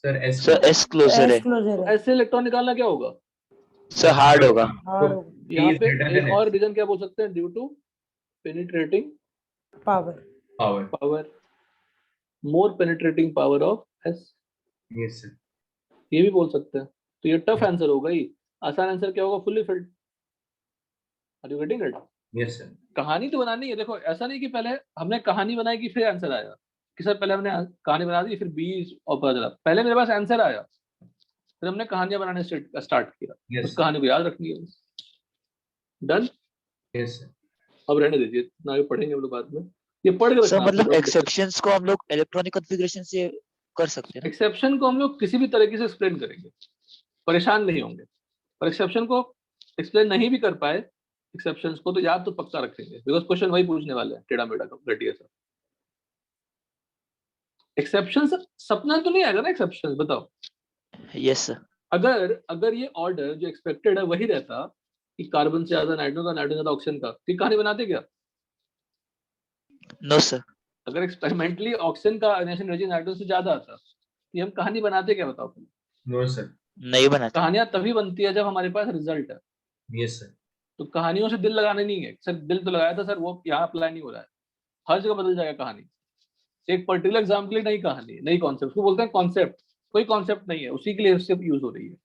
Sir s. Sir S closer है, एस क्लोजर है एस से इलेक्ट्रॉन निकालना क्या होगा, सर हार्ड होगा, हार्ड होगा यहाँ is पे greater एक than और S. रीजन क्या बोल सकते हैं, due to penetrating power Power. Power, more penetrating power of S, Yes sir. ये भी बोल सकते हैं। तो ये टफ आंसर होगा ही, आसान आंसर क्या होगा, fully filled. Are you getting it? Yes sir. कहानी तो बनानी है, देखो ऐसा नहीं कि पहले हमने कहानी बनाई कि फिर आंसर आया, कि सर पहले हमने कहानी बना दी फिर बी और पता चला, पहले मेरे पास आंसर आया फिर हमने कहानियां बनाने स्टार्ट किया, Yes उस sir. कहानी को याद रखनी है। Done, Yes sir. अब रहने दीजिए, इतना आगे पढ़ेंगे हम लोग बाद में, ये पढ़ के सर रखना। मतलब एक्सेप्शंस को हम लोग इलेक्ट्रॉनिक कॉन्फ़िगरेशन से कर सकते हैं ना? एक्सेप्शन को हम लोग किसी भी तरीके से एक्सप्लेन करेंगे, परेशान नहीं होंगे, और एक्सेप्शन को एक्सप्लेन नहीं भी कर पाए, एक्सेप्शंस को तो याद तो पक्का रखेंगे, बिकॉज क्वेश्चन वही पूछने वाले हैं, टेढ़ा मेढ़ा घटिया सा। एक्सेप्शन सपना तो नहीं आएगा ना एक्सेप्शन, बताओ। यस सर, अगर ये ऑर्डर जो एक्सपेक्टेड है वही रहता कि कार्बन से ज्यादा नाइट्रोजन का, नाइट्रोजन ज्यादा ऑक्सीजन का, तो कहानी बनाते क्या? नो सर, अगर एक्सपेरिमेंटली ऑक्सीजन का आयोनाइजेशन एनर्जी नाइट्रोजन से ज्यादा आता, तो ये हम कहानी बनाते क्या, बताओ। No sir. नहीं बनाते, कहानियां तभी बनती है जब हमारे पास रिजल्ट है, Yes sir. तो कहानियों से दिल लगाने नहीं है, सर दिल तो लगाया था सर, वो यहाँ अप्लाई नहीं हो रहा है, हर जगह बदल जाएगा कहानी। एक पर्टिकुलर एग्जाम के लिए नई कहानी, नई कॉन्सेप्ट, उसको बोलते हैं कॉन्सेप्ट, कोई कॉन्सेप्ट नहीं है, उसी के लिए उससे यूज हो रही है।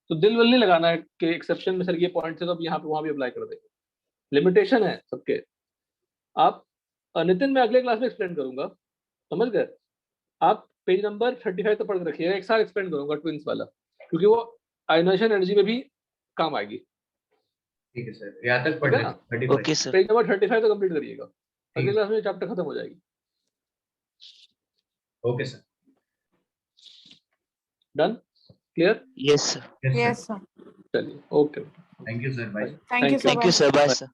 तो दिल विल नहीं लगाना है कि एक्सेप्शन में सर ये पॉइंट है तो अब यहाँ पे वहां भी अप्लाई कर देंगे, लिमिटेशन है सबके। आप नितिन मैं अगले क्लास में एक्सप्लेन करूंगा, समझ गए? आप पेज नंबर 35 तक पढ़ के रखिएगा, एक साथ एक्सप्लेन करूंगा ट्विंस वाला, क्योंकि वो आयोनाइजेशन एनर्जी में भी काम आएगी। ठीक है सर, यहाँ तक पढ़ ठीक है लेते ना? 35. ओके सर, पेज नंबर 35 तक कंप्लीट करिएगा, अगले ठीक। क्लास में चैप्टर खत्म हो जाएगी। Okay sir. Done, clear? Yes sir, Yes sir. Yes, sir. चलिए, okay, Thank you sir. Bye. Thank you, sir. Thank you Bye. Sir, bye sir.